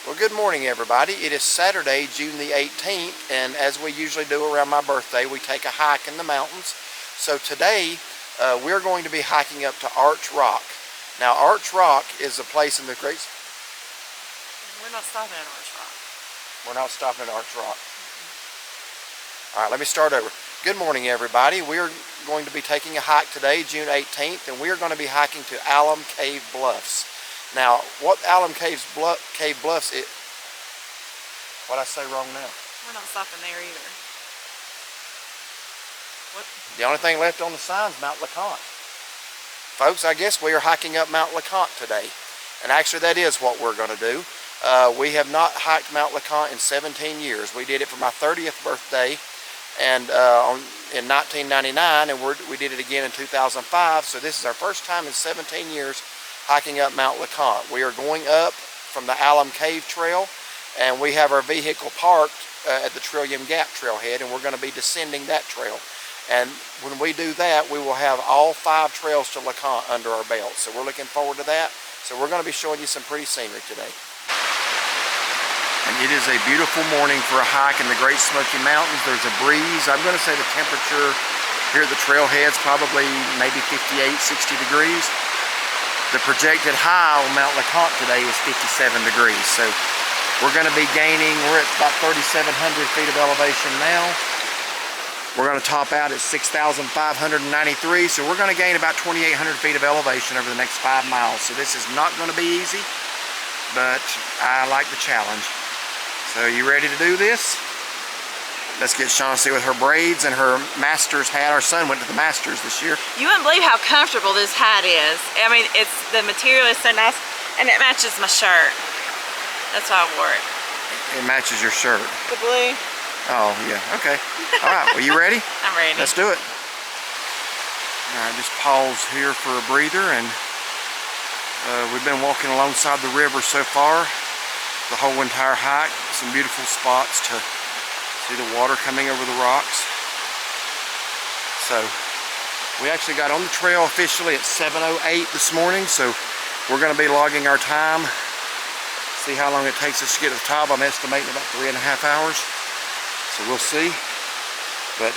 Well, good morning, everybody. It is Saturday, June the 18th, and as we usually do around my birthday, we take a hike in the mountains. So today, we're going to be hiking up to Arch Rock. Now, Arch Rock is a place in the Great... We're not stopping at Arch Rock. We're not stopping at Arch Rock. All right, let me start over. Good morning, everybody. We're going to be taking a hike today, June 18th, and we're going to be hiking to Alum Cave Bluffs. Now, what Alum Cave Bluffs is... What'd I say wrong now? We're not stopping there either. What? The only thing left on the sign is Mount Leconte. Folks, I guess we are hiking up Mount Leconte today. And actually, that is what we're going to do. We have not hiked Mount Leconte in 17 years. We did it for my 30th birthday and in 1999, and we did it again in 2005. So this is our first time in 17 years hiking up Mount Leconte. We are going up from the Alum Cave Trail, and we have our vehicle parked at the Trillium Gap Trail head, and we're going to be descending that trail. And when we do that, we will have all 5 trails to Leconte under our belt. So we're looking forward to that. So we're going to be showing you some pretty scenery today. And it is a beautiful morning for a hike in the Great Smoky Mountains. There's a breeze. I'm going to say the temperature here at the trailhead is probably maybe 58, 60 degrees. The projected high on Mount Leconte today is 57 degrees. So we're going to be gaining, we're at about 3,700 feet of elevation now. We're going to top out at 6,593. So we're going to gain about 2,800 feet of elevation over the next 5 miles. So this is not going to be easy, but I like the challenge. So you ready to do this? Let's get Shaughnessy with her braids and her Masters hat. Our son went to the Masters this year. You wouldn't believe how comfortable this hat is. I mean, the material is so nice, and it matches my shirt. That's why I wore it. It matches your shirt. The blue. Oh, yeah. Okay. All right. Well, you ready? I'm ready. Let's do it. All right. Just pause here for a breather, and we've been walking alongside the river so far, the whole entire hike. Some beautiful spots to see the water coming over the rocks. So we actually got on the trail officially at 7:08 this morning, so we're going to be logging our time, see how long it takes us to get to the top. I'm estimating about 3.5 hours, so we'll see. But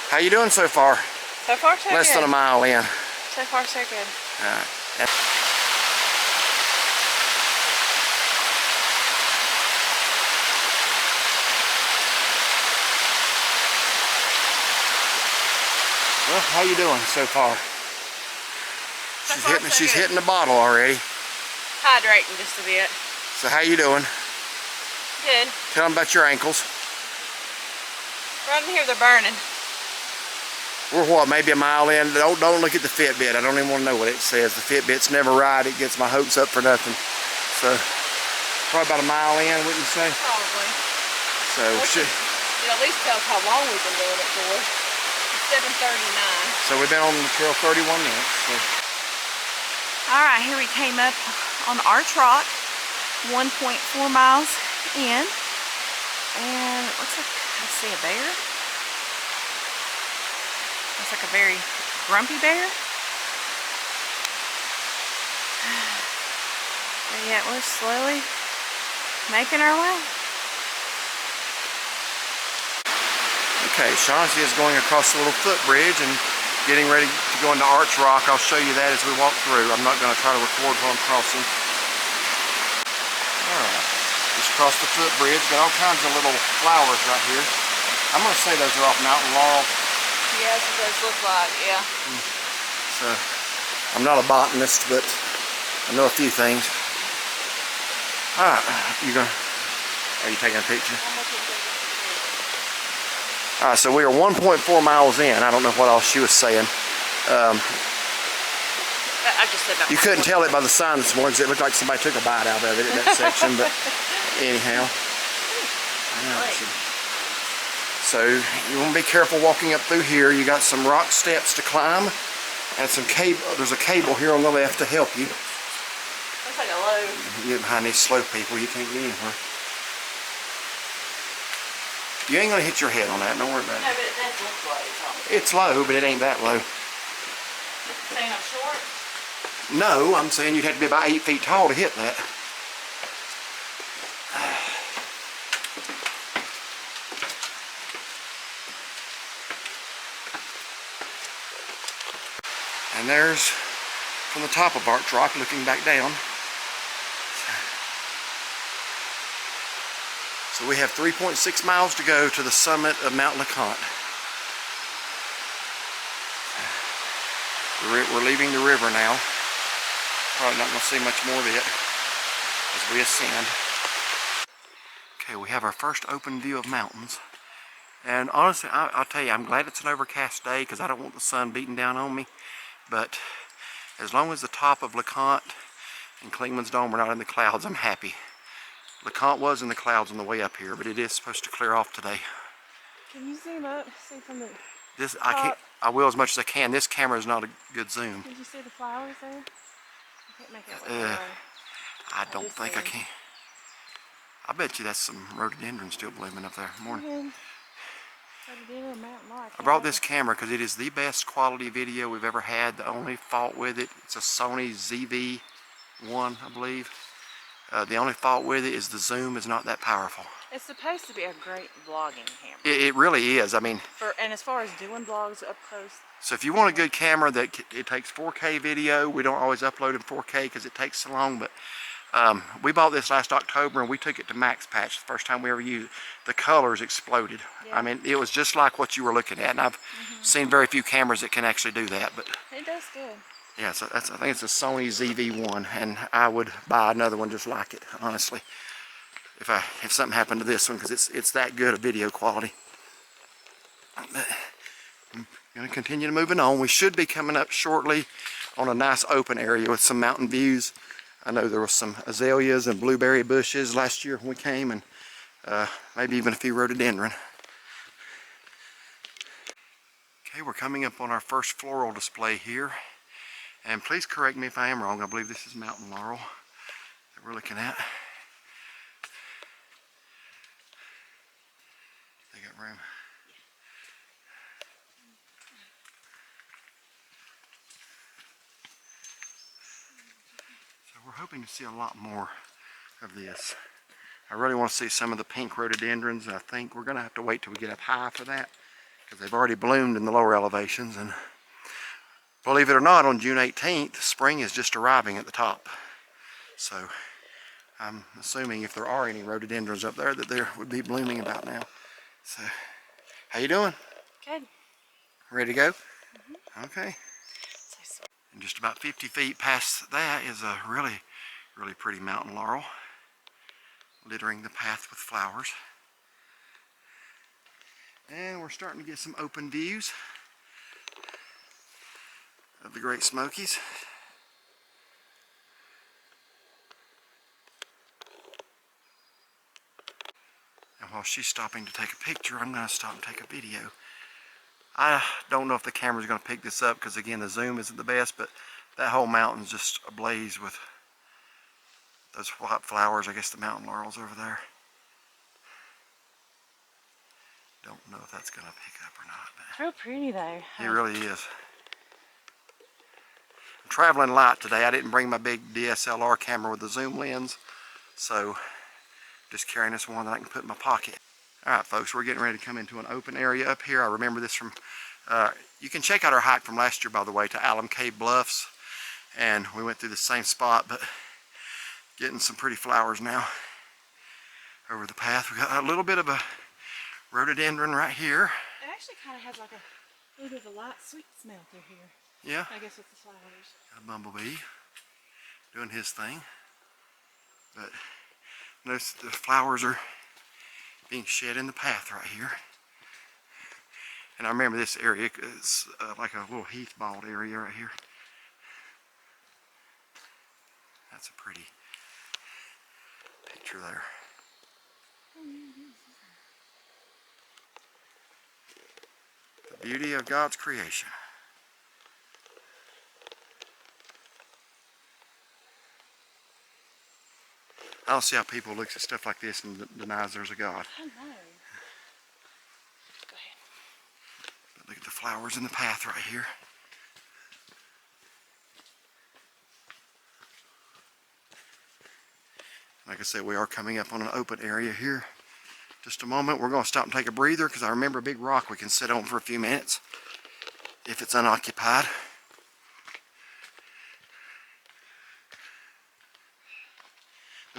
how you doing so far? So far, so Less good. than a mile in. So far, so good. All right. Well, how you doing so far? She's hitting the bottle already. Hydrating just a bit. So how you doing? Good. Tell them about your ankles. Right in here, they're burning. We're what, maybe a mile in? Don't look at the Fitbit. I don't even want to know what it says. The Fitbit's never right. It gets my hopes up for nothing. So probably about a mile in, wouldn't you say? Probably. So It at least tells how long we've been doing it for. 7:39. So we've been on the trail 31 minutes. So. All right, here we came up on Arch Rock, 1.4 miles in, and it looks like I see a bear. Looks like a very grumpy bear. But yet we're slowly making our way. Okay, Shaughnessy is going across the little footbridge and getting ready to go into Arch Rock. I'll show you that as we walk through. I'm not going to try to record while I'm crossing. Alright, just across the footbridge. Got all kinds of little flowers right here. I'm going to say those are off mountain laurel. Yeah, that's what those look like, yeah. So, I'm not a botanist, but I know a few things. Alright, are you taking a picture? Alright, so we are 1.4 miles in. I don't know what else she was saying. I just said that. You couldn't tell it by the sign this morning because it looked like somebody took a bite out of it in that section, but anyhow. So you want to be careful walking up through here. You got some rock steps to climb and some cable. There's a cable here on the left to help you. Looks like a load. You get behind these slow people, you can't get anywhere. You ain't gonna hit your head on that, don't worry about it. No, but it does look low. It's low, but it ain't that low. Saying I'm short? No, I'm saying you'd have to be about 8 feet tall to hit that. And there's from the top of Arch Rock looking back down. So we have 3.6 miles to go to the summit of Mount Leconte. We're leaving the river now. Probably not going to see much more of it as we ascend. Okay, we have our first open view of mountains. And honestly, I'll tell you, I'm glad it's an overcast day because I don't want the sun beating down on me. But as long as the top of Leconte and Clingman's Dome are not in the clouds, I'm happy. Leconte was in the clouds on the way up here, but it is supposed to clear off today. Can you zoom up? See from the This top? I can't. I will as much as I can. This camera is not a good zoom. Did you see the flowers there? I can't make it. I don't think I can. I bet you that's some rhododendron still blooming up there. Morning. I brought this camera because it is the best quality video we've ever had. The only fault with it, it's a Sony ZV-1, I believe. The only fault with it is the zoom is not that powerful. It's supposed to be a great vlogging camera. It really is. I mean, and as far as doing vlogs up close. So if you want a good camera that it takes 4K video, we don't always upload in 4K because it takes so long, but we bought this last October and we took it to Max Patch the first time we ever used it. The colors exploded. Yeah. I mean, it was just like what you were looking at, and I've seen very few cameras that can actually do that. But it does good. Yeah, so I think it's a Sony ZV-1, and I would buy another one just like it, honestly, if something happened to this one, because it's that good of video quality. But I'm going to continue moving on. We should be coming up shortly on a nice open area with some mountain views. I know there was some azaleas and blueberry bushes last year when we came, and maybe even a few rhododendron. Okay, we're coming up on our first floral display here. And please correct me if I am wrong. I believe this is mountain laurel that we're looking at. They got room. So we're hoping to see a lot more of this. I really want to see some of the pink rhododendrons, and I think we're going to have to wait till we get up high for that because they've already bloomed in the lower elevations. And believe it or not, on June 18th, spring is just arriving at the top. So I'm assuming if there are any rhododendrons up there, that they would be blooming about now. So, how you doing? Good. Ready to go? Okay. And just about 50 feet past that is a really, really pretty mountain laurel, littering the path with flowers. And we're starting to get some open views of the Great Smokies. And while she's stopping to take a picture, I'm going to stop and take a video. I don't know if the camera's going to pick this up because, again, the zoom isn't the best, but that whole mountain's just ablaze with those white flowers. I guess the mountain laurel's over there. Don't know if that's going to pick up or not. It's real pretty though. It really is. I'm traveling light today. I didn't bring my big DSLR camera with the zoom lens, so just carrying this one that I can put in my pocket. Alright folks, we're getting ready to come into an open area up here. I remember this from, you can check out our hike from last year, by the way, to Alum Cave Bluffs, and we went through the same spot, but getting some pretty flowers now over the path. We got a little bit of a rhododendron right here. It actually kind of has like a little bit of a light sweet smell through here. Yeah. I guess with the flowers. Got a bumblebee doing his thing. But notice the flowers are being shed in the path right here. And I remember this area is like a little heath bald area right here. That's a pretty picture there. The beauty of God's creation. I don't see how people look at stuff like this and denies there's a God. I know. Go ahead. But look at the flowers in the path right here. Like I said, we are coming up on an open area here. Just a moment, we're going to stop and take a breather because I remember a big rock we can sit on for a few minutes if it's unoccupied.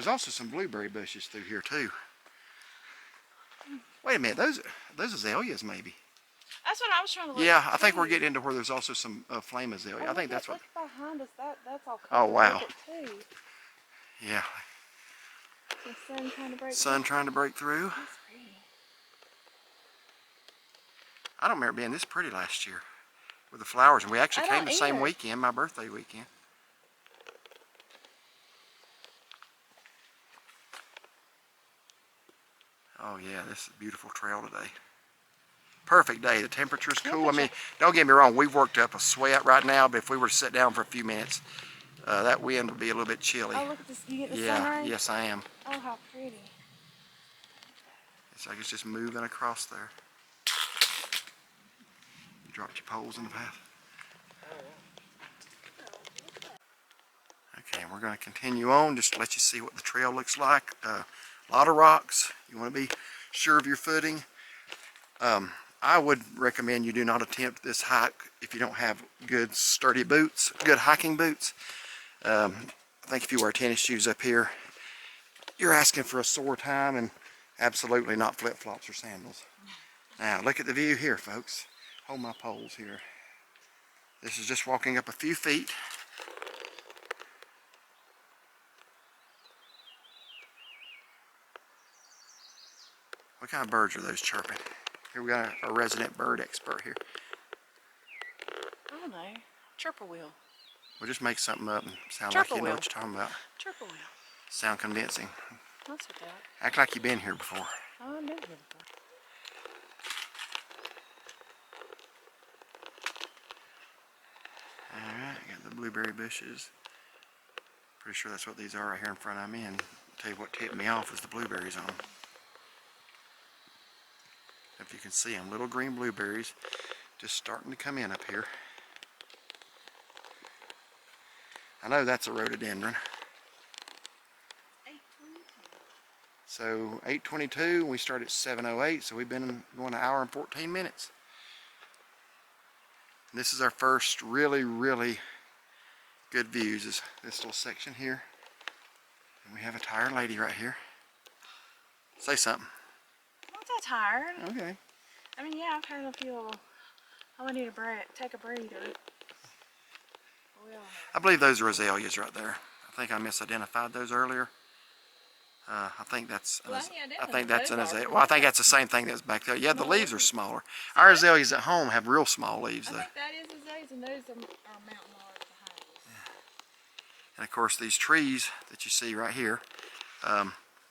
There's also some blueberry bushes through here too. Wait a minute, those azaleas maybe. That's what I was trying to look. Yeah, I think we're getting into where there's also some flame azalea. I think that's what. Look behind us. That's all Oh covered wow. with it too. Yeah. The sun trying to break. Sun trying to break through. That's pretty. I don't remember being this pretty last year with the flowers, and we actually came the same either. weekend, my birthday weekend. Oh yeah, this is a beautiful trail today. Perfect day. The temperature's cool. I mean, don't get me wrong, we've worked up a sweat right now, but if we were to sit down for a few minutes, that wind would be a little bit chilly. Oh, look at this. You get the Yeah, sunrise? yes I am. Oh, how pretty. It's like it's just moving across there. You dropped your poles in the path. Okay, we're going to continue on just to let you see what the trail looks like. A lot of rocks. You want to be sure of your footing. I would recommend you do not attempt this hike if you don't have good sturdy boots, good hiking boots. I think if you wear tennis shoes up here, you're asking for a sore time, and absolutely not flip-flops or sandals. Now look at the view here, folks. Hold my poles here. This is just walking up a few feet. What kind of birds are those chirping? Here we got a resident bird expert here. I don't know. Chirpawheel. We'll just make something up and sound Chirp like you know wheel. what you're talking about. Chirpawheel. Sound convincing. That's what that. Act like you've been here before. Oh, I've been here before. Alright, got the blueberry bushes. Pretty sure that's what these are right here in front of me, and I'll tell you what tipped me off was the blueberries on them. If you can see them, little green blueberries just starting to come in up here. I know that's a rhododendron. 8:22. So 8:22, we started at 7:08, so we've been going an hour and 14 minutes. And this is our first really good views, is this little section here. And we have a tired lady right here. Say something. I'm not that tired. Okay. I mean, yeah, I've had a few little. I need to take a breather. Well, I believe those are azaleas right there. I think I misidentified those earlier. I think that's an, well, yeah, I think that's an those are. azalea. Well, I think that's the same thing that's back there. Yeah, the leaves are smaller. Our azaleas at home have real small leaves I though. think that is azaleas, and those are mountain laurels behind us. And of course these trees that you see right here,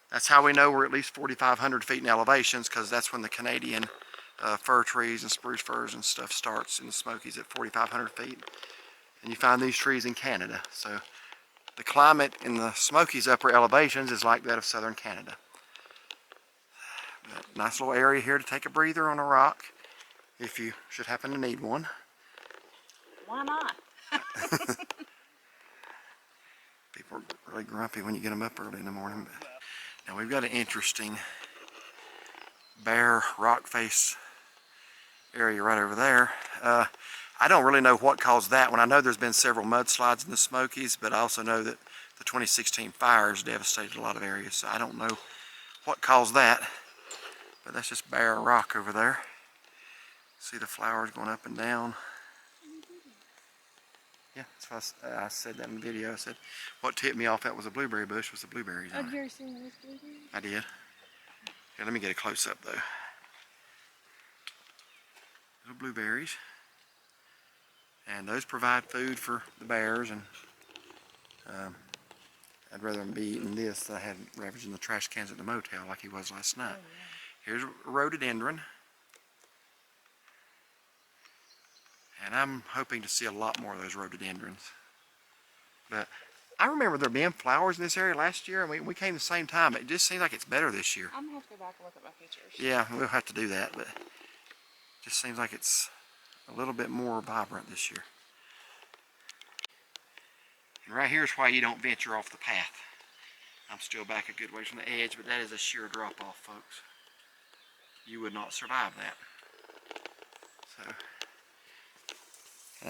that's how we know we're at least 4,500 feet in elevations, because that's when the Canadian fir trees and spruce firs and stuff starts in the Smokies at 4,500 feet. And you find these trees in Canada. So the climate in the Smokies upper elevations is like that of southern Canada. But nice little area here to take a breather on a rock if you should happen to need one. Why not? People are really grumpy when you get them up early in the morning. But now we've got an interesting bare rock face area right over there. I don't really know what caused that one. I know there's been several mudslides in the Smokies, but I also know that the 2016 fires devastated a lot of areas, so I don't know what caused that. But that's just bare rock over there. See the flowers going up and down. Yeah, that's why I said that in the video. I said what tipped me off that was a blueberry bush was the blueberries. Have you ever seen those blueberries? I did. Yeah, let me get a close up though. Little blueberries. And those provide food for the bears, and I'd rather them be eating this than I had ravaging the trash cans at the motel like he was last night. Oh, yeah. Here's a rhododendron. And I'm hoping to see a lot more of those rhododendrons. But I remember there being flowers in this area last year, and we came the same time. It just seems like it's better this year. I'm going to have to go back and look at my pictures. Yeah, we'll have to do that, but it just seems like it's a little bit more vibrant this year. And right here is why you don't venture off the path. I'm still back a good ways from the edge, but that is a sheer drop off, folks. You would not survive that. So,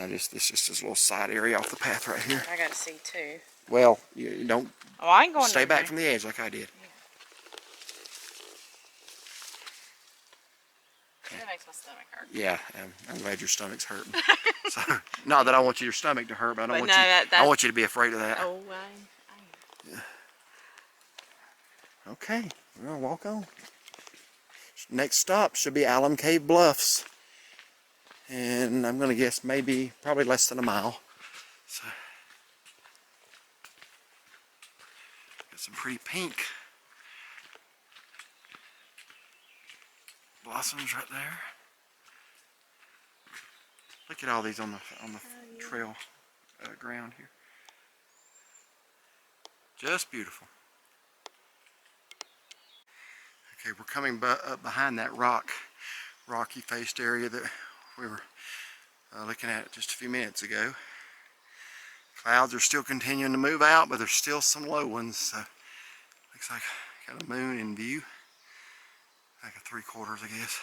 it's just this little side area off the path right here. I got to see too. Well, you don't Oh, I ain't going stay down back there. from the edge like I did. That makes my stomach hurt. Yeah, I'm glad your stomach's hurting. So, not that I want your stomach to hurt, but I don't want no, you. I want you to be afraid of that. Oh, Yeah. Okay, we're gonna walk on. Next stop should be Alum Cave Bluffs, and I'm gonna guess probably less than a mile. So, got some pretty pink blossoms right there. Look at all these on the trail ground here. Just beautiful. Okay, we're coming up behind that rocky faced area that we were looking at just a few minutes ago. Clouds are still continuing to move out, but there's still some low ones, so looks like got a moon in view. Like a 3/4, I guess.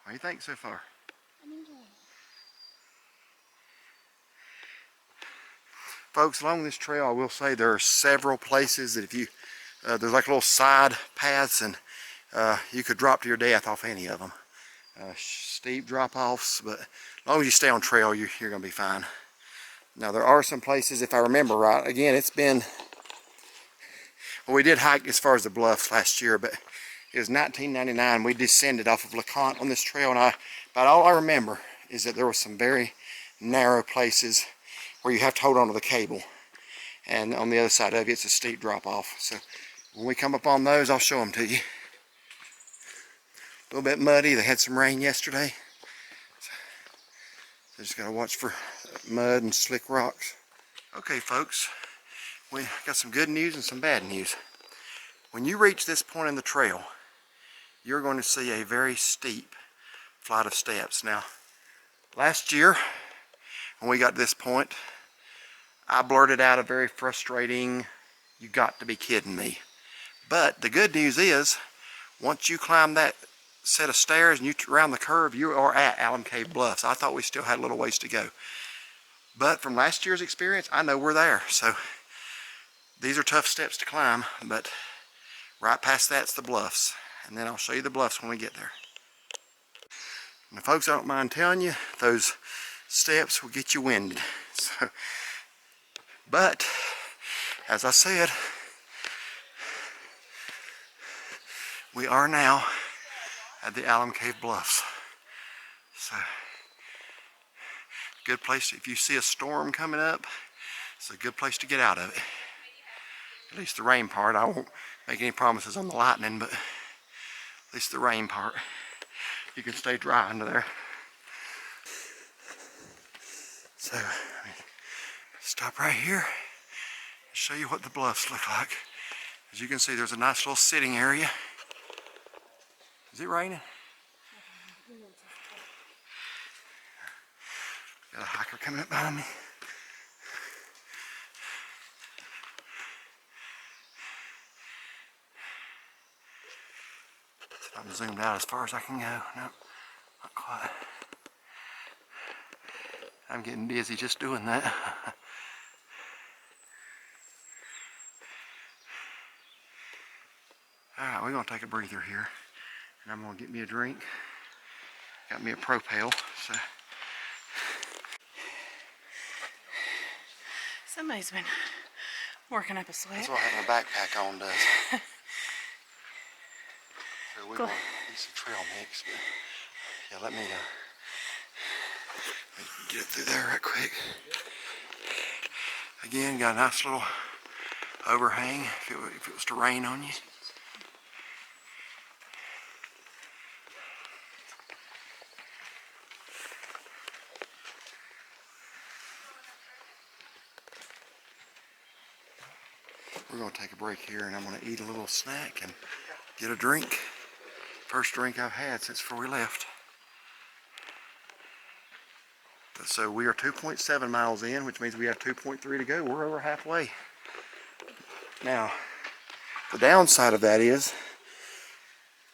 What do you think so far? I'm enjoying it. Folks, along this trail, I will say there are several places that if you, there's like little side paths, and you could drop to your death off any of them. Steep drop-offs, but as long as you stay on trail, you're going to be fine. Now, there are some places, if I remember right, again, it's been, well, we did hike as far as the bluffs last year, but it was 1999. We descended off of Leconte on this trail, and about all I remember is that there were some very narrow places where you have to hold on to the cable, and on the other side of it, it's a steep drop-off. So when we come up on those, I'll show them to you. A little bit muddy. They had some rain yesterday, so just gotta watch for mud and slick rocks. Okay, folks, we got some good news and some bad news. When you reach this point in the trail, you're going to see a very steep flight of steps. Now, last year, when we got to this point, I blurted out a very frustrating, "You got to be kidding me." But the good news is, once you climb that set of stairs and you round the curve, you are at Alum Cave Bluffs. I thought we still had a little ways to go. But from last year's experience, I know we're there. So these are tough steps to climb, but right past that's the bluffs. And then I'll show you the bluffs when we get there. Now, folks, I don't mind telling you, those steps will get you winded. So, but, as I said, we are now at the Alum Cave Bluffs. So, good place, if you see a storm coming up, it's a good place to get out of it. At least the rain part. I won't make any promises on the lightning, but at least the rain part, you can stay dry under there. So, stop right here and show you what the bluffs look like. As you can see, there's a nice little sitting area. Is it raining? Got a hiker coming up behind me. I'm zoomed out as far as I can go. Nope, not quite. I'm getting dizzy just doing that. Alright, we're going to take a breather here. And I'm going to get me a drink. Got me a Propel. So. Somebody's been working up a sweat. That's what having a backpack on does. So we want to eat some trail mix, but yeah, let me get through there right quick. Again, got a nice little overhang if it was to rain on you. We're going to take a break here, and I'm going to eat a little snack and get a drink. First drink I've had since before we left. So we are 2.7 miles in, which means we have 2.3 to go. We're over halfway. Now, the downside of that is,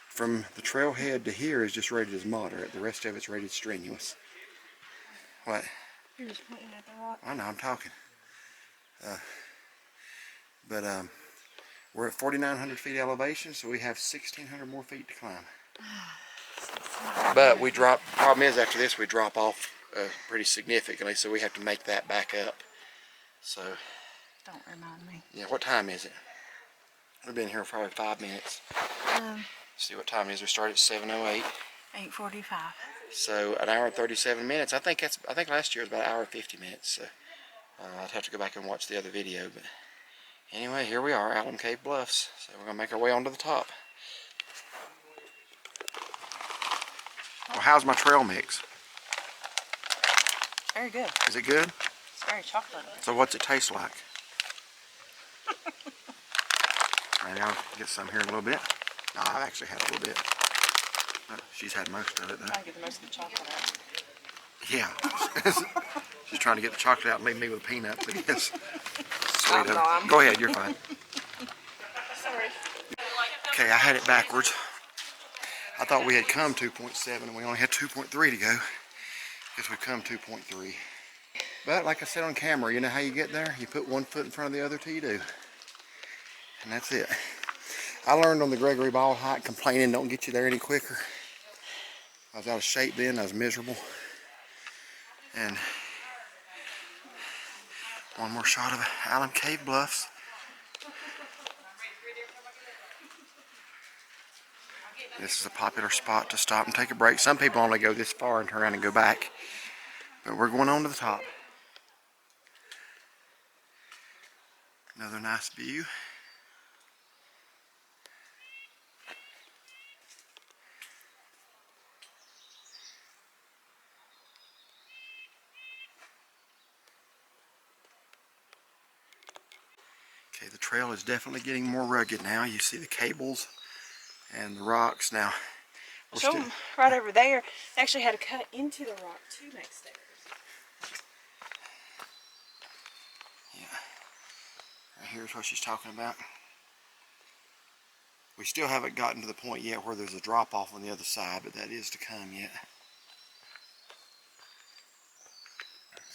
from the trailhead to here is just rated as moderate. The rest of it's rated strenuous. What? You're just pointing at the rock. I know, I'm talking. We're at 4,900 feet elevation, so we have 1,600 more feet to climb. But we drop, problem is after this we drop off pretty significantly, so we have to make that back up. So. Don't remind me. Yeah, what time is it? We've been here for probably 5 minutes. See what time it is. We started at 7:08. 8:45. So an hour and 37 minutes. I think last year was about an hour and 50 minutes. So I'd have to go back and watch the other video. But anyway, here we are, Alum Cave Bluffs. So we're gonna make our way onto the top. Well, how's my trail mix? Very good. Is it good? It's very chocolatey. So what's it taste like? Maybe I'll get some here in a little bit. No, I've actually had a little bit. She's had most of it though. I get the most of the chocolate out. Yeah. She's trying to get the chocolate out and leave me with peanuts, I guess. Sweet of her. Go ahead, you're fine. Sorry. Okay, I had it backwards. I thought we had come 2.7 and we only had 2.3 to go. Guess we've come 2.3. But like I said on camera, you know how you get there? You put one foot in front of the other till you do. And that's it. I learned on the Gregory Ball hike, complaining don't get you there any quicker. I was out of shape then, I was miserable. And one more shot of Alum Cave Bluffs. This is a popular spot to stop and take a break. Some people only go this far and turn around and go back. But we're going on to the top. Another nice view. Okay, the trail is definitely getting more rugged now. You see the cables and the rocks now. Show them right over there. They actually had to cut into the rock to make stairs. Yeah. Right here's what she's talking about. We still haven't gotten to the point yet where there's a drop off on the other side, but that is to come yet.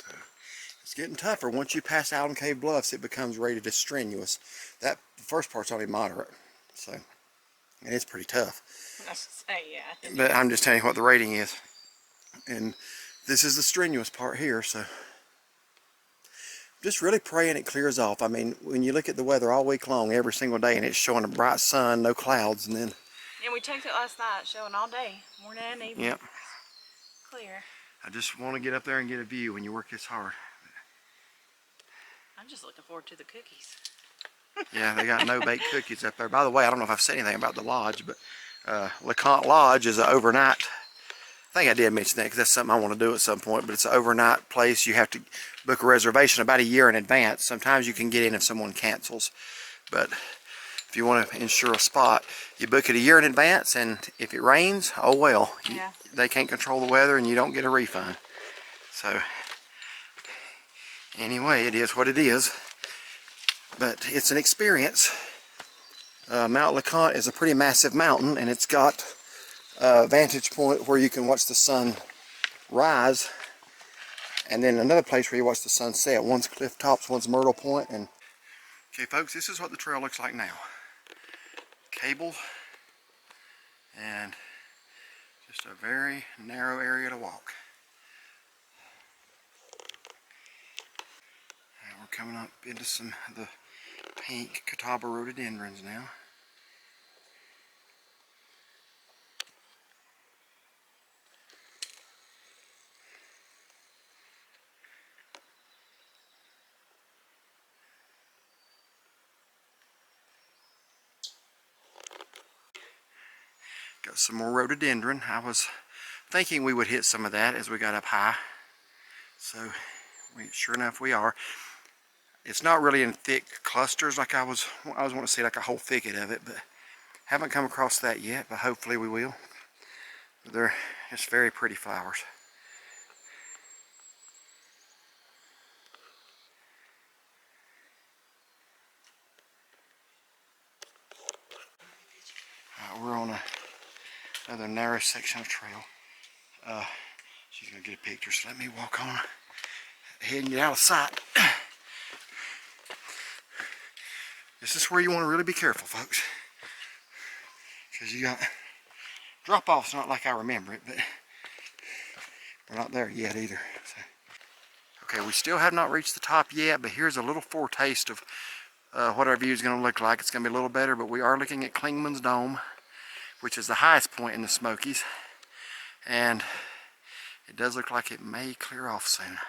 So it's getting tougher. Once you pass Alum Cave Bluffs, it becomes rated as strenuous. The first part's only moderate, so and it's pretty tough. Yeah. But I'm just telling you what the rating is. And this is the strenuous part here, so just really praying it clears off. I mean, when you look at the weather all week long, every single day, and it's showing a bright sun, no clouds, and then... And we checked it last night, showing all day, morning and evening. Yep. Clear. I just want to get up there and get a view when you work this hard. I'm just looking forward to the cookies. Yeah, they got no-bake cookies up there. By the way, I don't know if I've said anything about the lodge, but Leconte Lodge is an overnight... I think I did mention that because that's something I want to do at some point, but it's an overnight place. You have to book a reservation about a year in advance. Sometimes you can get in if someone cancels, but if you want to ensure a spot, you book it a year in advance, and if it rains, oh well. Yeah. They can't control the weather and you don't get a refund. So anyway, it is what it is, but it's an experience. Mount Leconte is a pretty massive mountain, and it's got vantage point where you can watch the sun rise, and then another place where you watch the sun set. One's Cliff Tops, one's Myrtle Point. And okay folks, this is what the trail looks like now. Cables and just a very narrow area to walk. And we're coming up into some of the pink catawba rhododendrons now. Got some more rhododendron. I was thinking we would hit some of that as we got up high. So, sure enough we are. It's not really in thick clusters like I was wanting to see like a whole thicket of it, but haven't come across that yet, but hopefully we will. They're just very pretty flowers. We're on another narrow section of trail. She's gonna get a picture, so let me walk on ahead and get out of sight. This is where you want to really be careful, folks, because you got drop-offs, not like I remember it, but we're not there yet either. So. Okay, we still have not reached the top yet, but here's a little foretaste of what our view is going to look like. It's going to be a little better, but we are looking at Klingman's Dome, which is the highest point in the Smokies, and it does look like it may clear off soon.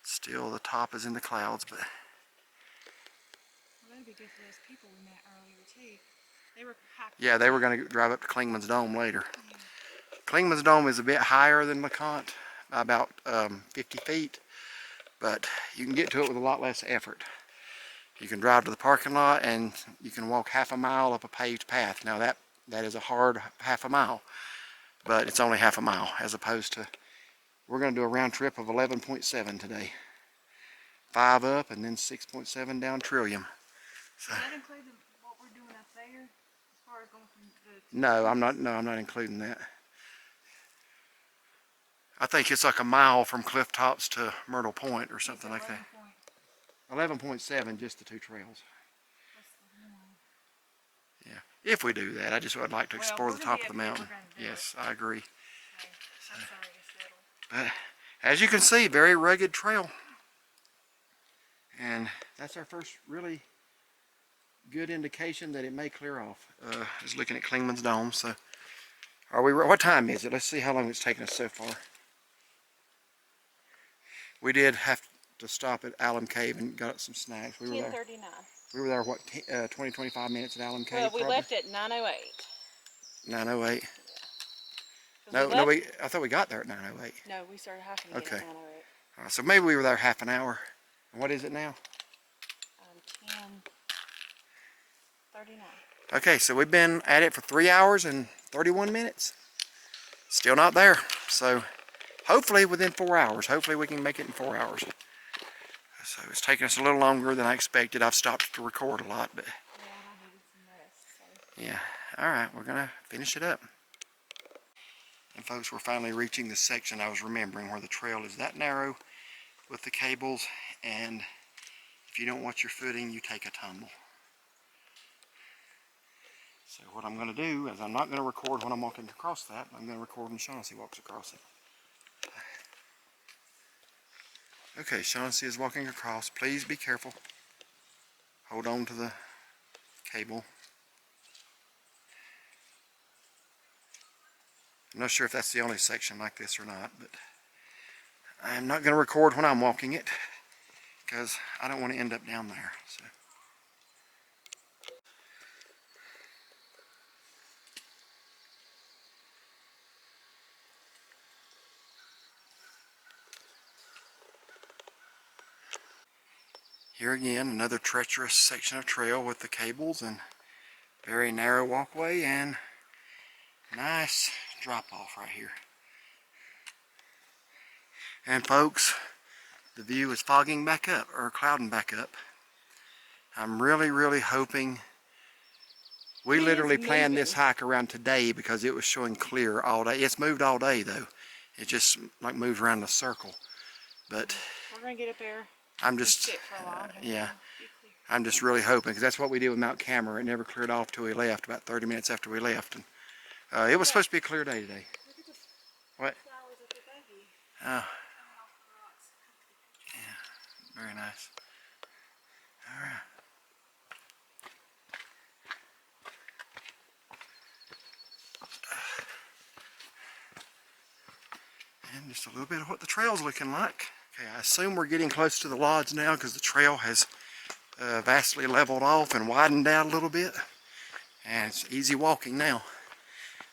Still, the top is in the clouds, but that'd be good for those people we met earlier too. They were yeah, they were going to drive up to Klingman's Dome later. Klingman's Dome is a bit higher than Leconte, by about 50 feet, but you can get to it with a lot less effort. You can drive to the parking lot and you can walk half a mile up a paved path. Now that is a hard half a mile, but it's only half a mile, as opposed to, we're going to do a round trip of 11.7 today. 5 up and then 6.7 down Trillium. So, does that include what we're doing up there, as far as going from the... No, I'm not including that. I think it's like a mile from Cliff Tops to Myrtle Point or something like that. 11.7, just the 2 trails. Yeah, if we do that, I just would like to explore the top of the mountain. Yes, I agree. But as you can see, very rugged trail. And that's our first really good indication that it may clear off. Just looking at Klingman's Dome. So, what time is it? Let's see how long it's taken us so far. We did have to stop at Alum Cave and got some snacks. We were 10:39. We were there, what, 20-25 minutes at Alum Cave? Well, we left at 9:08. 9:08. Yeah. No, I thought we got there at 9:08. No, we started hiking again at 9:08. So maybe we were there half an hour. And what is it now? 10:39. Okay, so we've been at it for 3 hours and 31 minutes. Still not there. So hopefully within 4 hours. Hopefully we can make it in 4 hours. So it's taking us a little longer than I expected. I've stopped to record a lot, but yeah. All right, we're gonna finish it up. And folks, we're finally reaching the section I was remembering, where the trail is that narrow with the cables, and if you don't watch your footing, you take a tumble. So what I'm going to do is I'm not going to record when I'm walking across that. I'm going to record when Shaughnessy walks across it. Okay, Shaughnessy is walking across. Please be careful. Hold on to the cable. I'm not sure if that's the only section like this or not, but I'm not going to record when I'm walking it, because I don't want to end up down there. So. Here again, another treacherous section of trail with the cables and very narrow walkway and nice drop off right here. And folks, the view is fogging back up, or clouding back up. I'm really hoping. We literally planned this hike around today because it was showing clear all day. It's moved all day though. It just like moves around in a circle. But we're gonna get up there. I'm just, yeah, I'm just really hoping, because that's what we did with Mount Camera. It never cleared off till we left, about 30 minutes after we left. And it was supposed to be a clear day today. What? Oh. Yeah, very nice. All right. And just a little bit of what the trail's looking like. Okay, I assume we're getting close to the lodge now, because the trail has vastly leveled off and widened out a little bit. And it's easy walking now.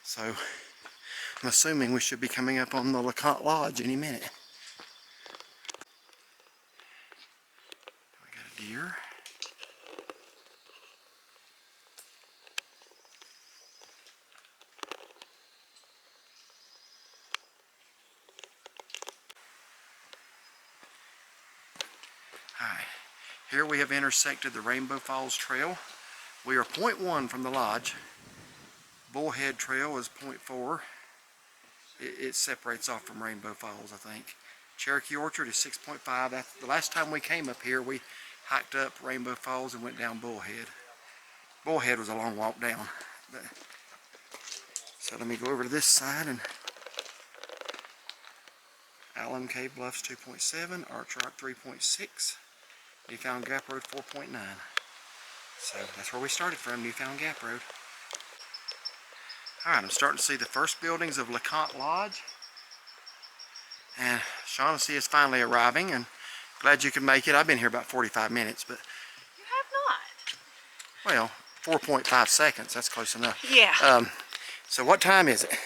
So I'm assuming we should be coming up on the Leconte Lodge any minute. We got a deer. Alright, here we have intersected the Rainbow Falls Trail. We are 0.1 from the lodge. Bullhead Trail is 0.4. it separates off from Rainbow Falls, I think. Cherokee Orchard is 6.5. That's the last time we came up here. We hiked up Rainbow Falls and went down Bullhead. Bullhead was a long walk down. So let me go over to this side, and Alum Cave Bluffs 2.7, Arch Rock 3.6, Newfound Gap Road 4.9. So that's where we started from, Newfound Gap Road. Alright, I'm starting to see the first buildings of Leconte Lodge. And Shaughnessy is finally arriving, and glad you could make it. I've been here about 45 minutes, but... You have not. Well, 4.5 seconds, that's close enough. Yeah. So what time is it?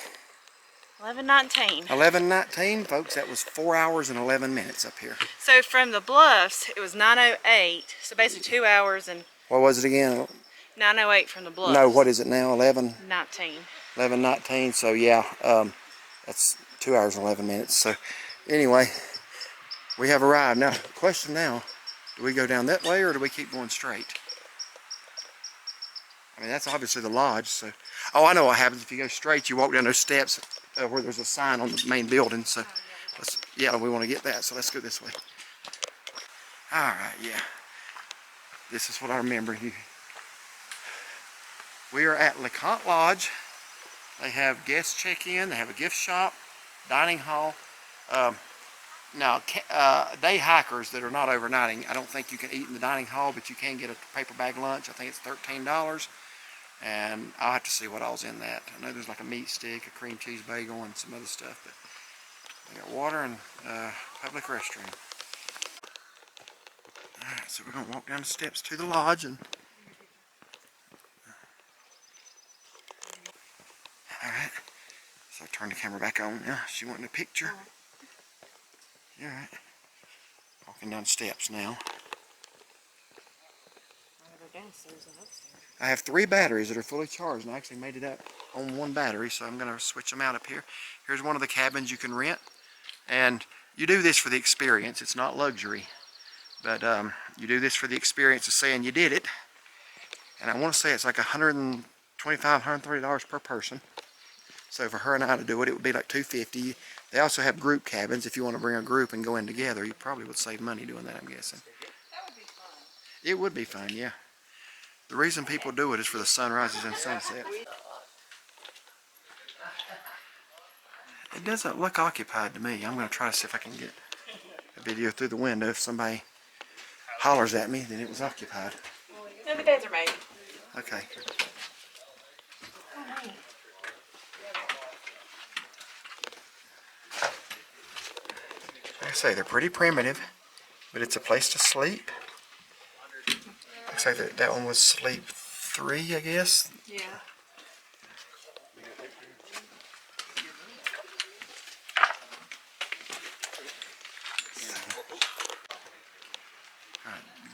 11:19. 11:19, folks. That was 4 hours and 11 minutes up here. So from the bluffs, it was 9:08. So basically 2 hours and... What was it again? 9:08 from the bluffs. No, what is it now? 11? 19. 11:19. So yeah, that's 2 hours and 11 minutes. So anyway, we have arrived. Now, question now, do we go down that way or do we keep going straight? I mean, that's obviously the lodge, so... Oh, I know what happens if you go straight. You walk down those steps where there's a sign on the main building, so... yeah, we want to get that, so let's go this way. Alright, yeah. This is what I remember. We are at Leconte Lodge. They have guest check-in, they have a gift shop, dining hall. Now, day hikers that are not overnighting, I don't think you can eat in the dining hall, but you can get a paper bag lunch. I think it's $13. And I'll have to see what all's in that. I know there's like a meat stick, a cream cheese bagel, and some other stuff, but we got water and public restroom. Alright, so we're going to walk down the steps to the lodge, and alright, so turn the camera back on now. She wanted a picture. Alright, walking down the steps now. I have 3 batteries that are fully charged, and I actually made it up on 1 battery, so I'm going to switch them out up here. Here's one of the cabins you can rent, and you do this for the experience. It's not luxury, but you do this for the experience of saying you did it. And I want to say it's like $125, $130 per person. So for her and I to do it, it would be like $250. They also have group cabins. If you want to bring a group and go in together, you probably would save money doing that, I'm guessing. That would be fun. It would be fun, yeah. The reason people do it is for the sunrises and sunsets. It doesn't look occupied to me. I'm going to try to see if I can get a video through the window. If somebody hollers at me, then it was occupied. No, the beds are made. Okay. Like I say, they're pretty primitive, but it's a place to sleep. Looks like that one was sleep 3, I guess. Yeah.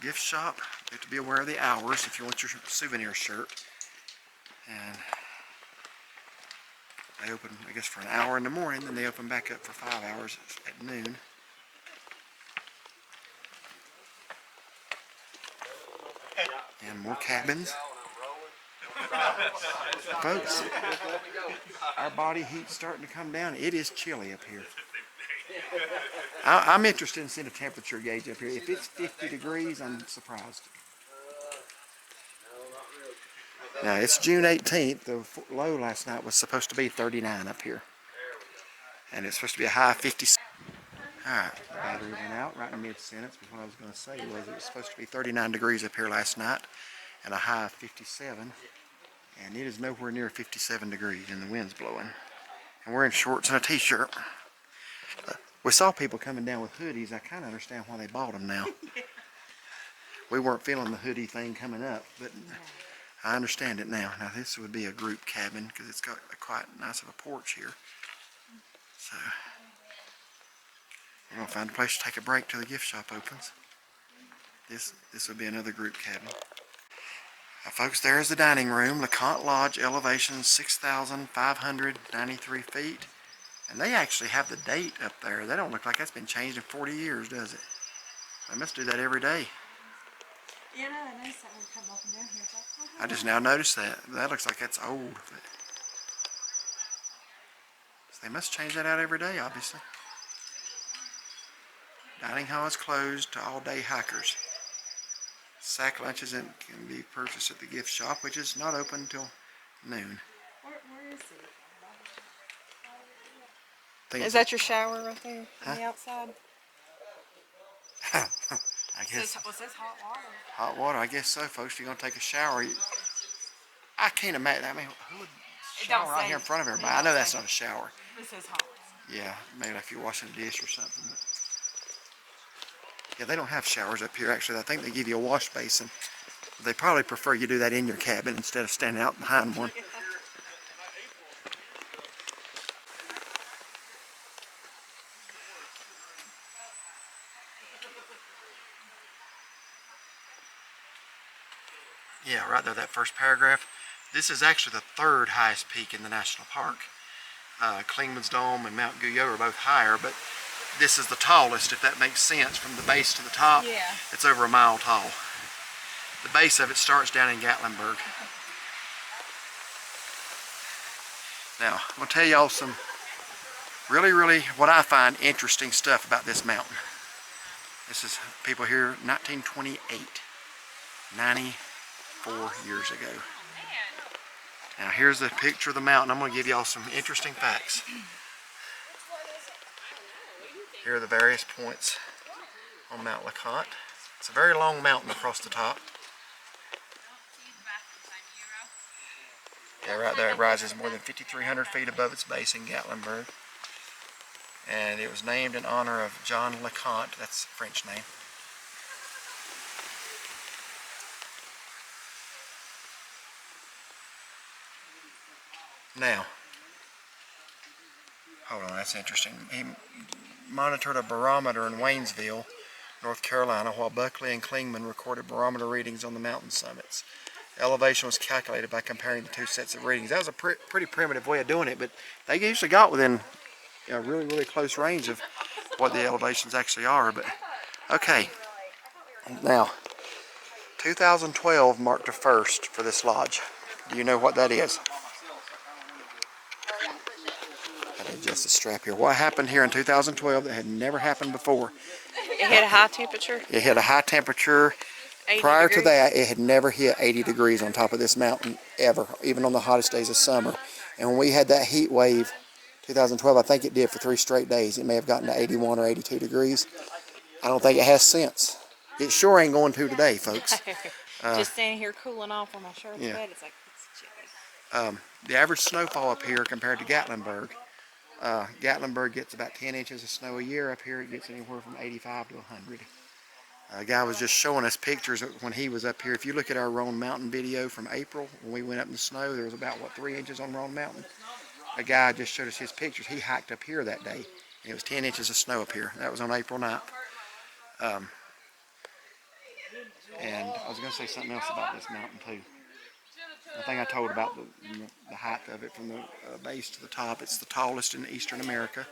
Gift shop. You have to be aware of the hours if you want your souvenir shirt. And they open, I guess, for an hour in the morning, then they open back up for 5 hours at noon. And more cabins. Folks, our body heat's starting to come down. It is chilly up here. I'm interested in seeing a temperature gauge up here. If it's 50 degrees, I'm surprised. Now, it's June 18th. The low last night was supposed to be 39 up here. And it's supposed to be a high of 56. Alright, the battery went out right in mid-sentence, but what I was going to say was it was supposed to be 39 degrees up here last night and a high of 57. And it is nowhere near 57 degrees and the wind's blowing. And we're in shorts and a t-shirt. We saw people coming down with hoodies. I kind of understand why they bought them now. We weren't feeling the hoodie thing coming up, but I understand it now. Now this would be a group cabin because it's got a quite nice of a porch here. So we're going to find a place to take a break till the gift shop opens. This would be another group cabin. Folks, there is the dining room. Leconte Lodge, elevation 6,593 feet. And they actually have the date up there. They don't look like that's been changed in 40 years, does it? They must do that every day. You know, I noticed that one come up and down here. I just now noticed that. That looks like that's old. But So they must change that out every day, obviously. Dining hall is closed to all-day hikers. Sack lunches can be purchased at the gift shop, which is not open until noon. Where is it? Is that your shower right there on the outside? I guess. What's this, hot water? Hot water, I guess so, folks. If you're going to take a shower, I can't imagine. I mean, who would shower right here in front of everybody? I know that's not a shower. This is hot. Yeah, maybe if you're washing a dish or something. But yeah, they don't have showers up here, actually. I think they give you a wash basin. They probably prefer you do that in your cabin instead of standing out behind one. Yeah, right there, that first paragraph. This is actually the third highest peak in the national park. Klingman's Dome and Mount Guyot are both higher, but this is the tallest, if that makes sense, from the base to the top. Yeah. It's over a mile tall. The base of it starts down in Gatlinburg. Now, I'm going to tell y'all some really, what I find interesting stuff about this mountain. This is people here, 1928, 94 years ago. Now here's a picture of the mountain. I'm going to give y'all some interesting facts. Here are the various points on Mount Leconte. It's a very long mountain across the top. Yeah, right there it rises more than 5,300 feet above its base in Gatlinburg. And it was named in honor of John Leconte. That's a French name. Now, hold on, that's interesting. He monitored a barometer in Waynesville, North Carolina, while Buckley and Klingman recorded barometer readings on the mountain summits. Elevation was calculated by comparing the two sets of readings. That was a pretty primitive way of doing it, but they usually got within a really close range of what the elevations actually are. But okay, now 2012 marked a first for this lodge. Do you know what that is? Adjust the strap here. What happened here in 2012 that had never happened before? It hit a high temperature. It hit a high temperature. Prior to that, it had never hit 80 degrees on top of this mountain ever, even on the hottest days of summer. And when we had that heat wave, 2012, I think it did for 3 straight days. It may have gotten to 81 or 82 degrees. I don't think it has since. It sure ain't going to today, folks. Just standing here cooling off on my shirt yeah. bed, it's like, it's chilly. The average snowfall up here compared to Gatlinburg, Gatlinburg gets about 10 inches of snow a year. Up here it gets anywhere from 85 to 100. A guy was just showing us pictures when he was up here. If you look at our Roan Mountain video from April, when we went up in the snow, there was about, 3 inches on Roan Mountain. A guy just showed us his pictures. He hiked up here that day, and it was 10 inches of snow up here. That was on April 9th. And I was going to say something else about this mountain, too. I think I told about the height of it from the base to the top. It's the tallest in Eastern America.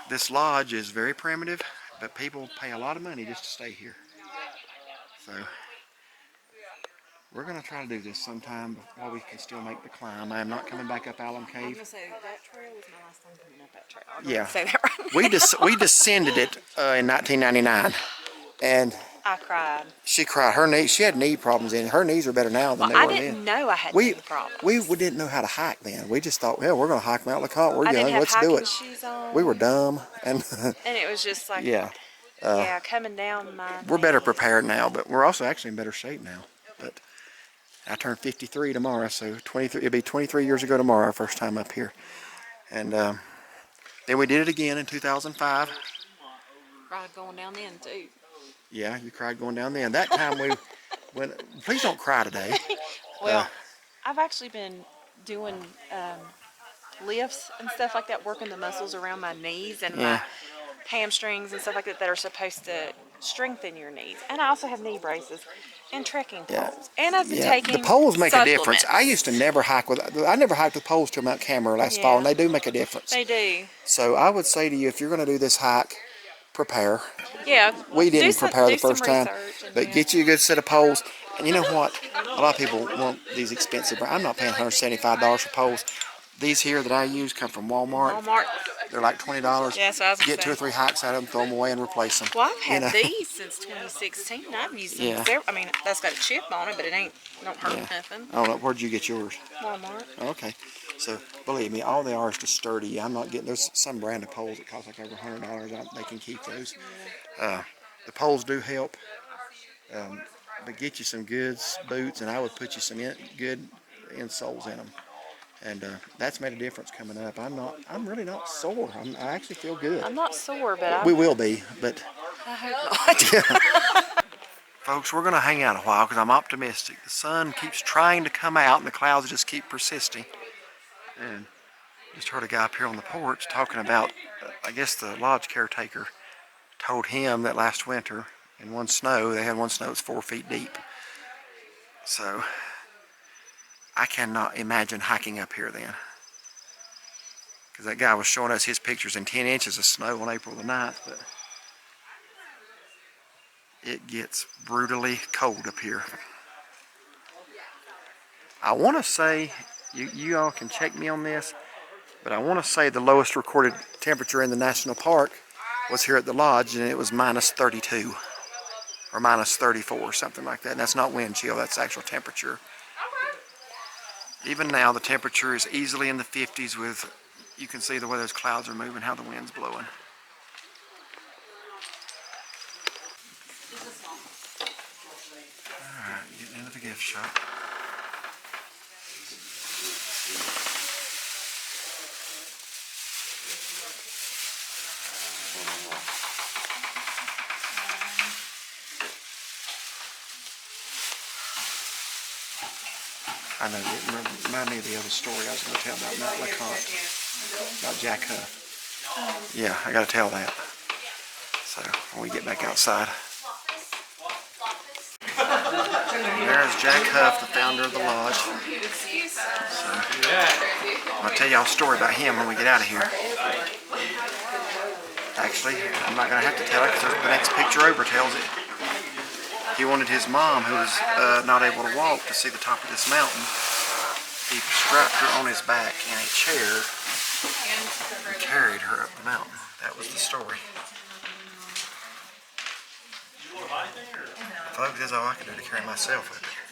This lodge is very primitive, but people pay a lot of money just to stay here. So we're going to try to do this sometime while we can still make the climb. I am not coming back up Alum Cave. I was going to say, that trail was my last time coming up that trail. Yeah. Say that right We descended it in 1999. And I cried. she cried. Her knee. She had knee problems in. Her knees are better now than they were then. I didn't know I had knee problems. We didn't know how to hike then. We just thought, well, we're going to hike Mount Leconte. We're young. Let's do it. Shoes on. We were dumb, and it was just like yeah, coming down my. We're better prepared now, but we're also actually in better shape now. But I turned 53 tomorrow, so 23. It'll be 23 years ago tomorrow, our first time up here, and then we did it again in 2005. Cried going down then too. Yeah, you cried going down there. And that time we went, please don't cry today. Well, I've actually been doing lifts and stuff like that, working the muscles around my knees and my hamstrings and stuff like that are supposed to strengthen your knees. And I also have knee braces and trekking poles. And I've been taking the poles make a difference. supplements. I used to never hike with poles till Mount Cameron last fall, and they do make a difference. They do. So I would say to you, if you're going to do this hike, prepare. Yeah. We didn't prepare the first time, but get you a good set of poles. And you know what? A lot of people want these expensive. I'm not paying $175 for poles. These here that I use come from Walmart. Walmart. They're like $20. Yeah, so I was gonna Get say. 2 or 3 hikes out of them, throw them away, and replace them. Well, I've had You know? these since 2016. I've used them. Yeah. I mean, that's got a chip on it, but it don't hurt nothing. I don't know. Where'd you get yours? Walmart. Okay. So, believe me, all they are is just sturdy. I'm not getting, there's some brand of poles that cost like over $100. They can keep those. The poles do help. But get you some good boots, and I would put you some good insoles in them. And that's made a difference coming up. I'm really not sore. I actually feel good. I'm not sore, but We will be, but I hope not. folks, we're going to hang out a while because I'm optimistic. The sun keeps trying to come out and the clouds just keep persisting. And just heard a guy up here on the porch talking about, I guess the lodge caretaker told him that last winter in one snow, they had one snow that's 4 feet deep. So I cannot imagine hiking up here then. Because that guy was showing us his pictures in 10 inches of snow on April the 9th, but it gets brutally cold up here. I want to say, you all can check me on this, but I want to say the lowest recorded temperature in the national park was here at the lodge, and it was minus 32 or minus 34, something like that. And that's not wind chill, that's actual temperature. Even now, the temperature is easily in the 50s with, you can see the way those clouds are moving, how the wind's blowing. Alright, getting into the gift shop. I know, it reminded me of the other story I was going to tell about Mount Leconte, about Jack Huff. Yeah, I got to tell that. So, when we get back outside. There's Jack Huff, the founder of the lodge. So, I'll tell y'all a story about him when we get out of here. Actually, I'm not going to have to tell it because the next picture over tells it. He wanted his mom, who was not able to walk, to see the top of this mountain. He strapped her on his back in a chair and carried her up the mountain. That was the story. Folks, that's all I can do to carry myself up here.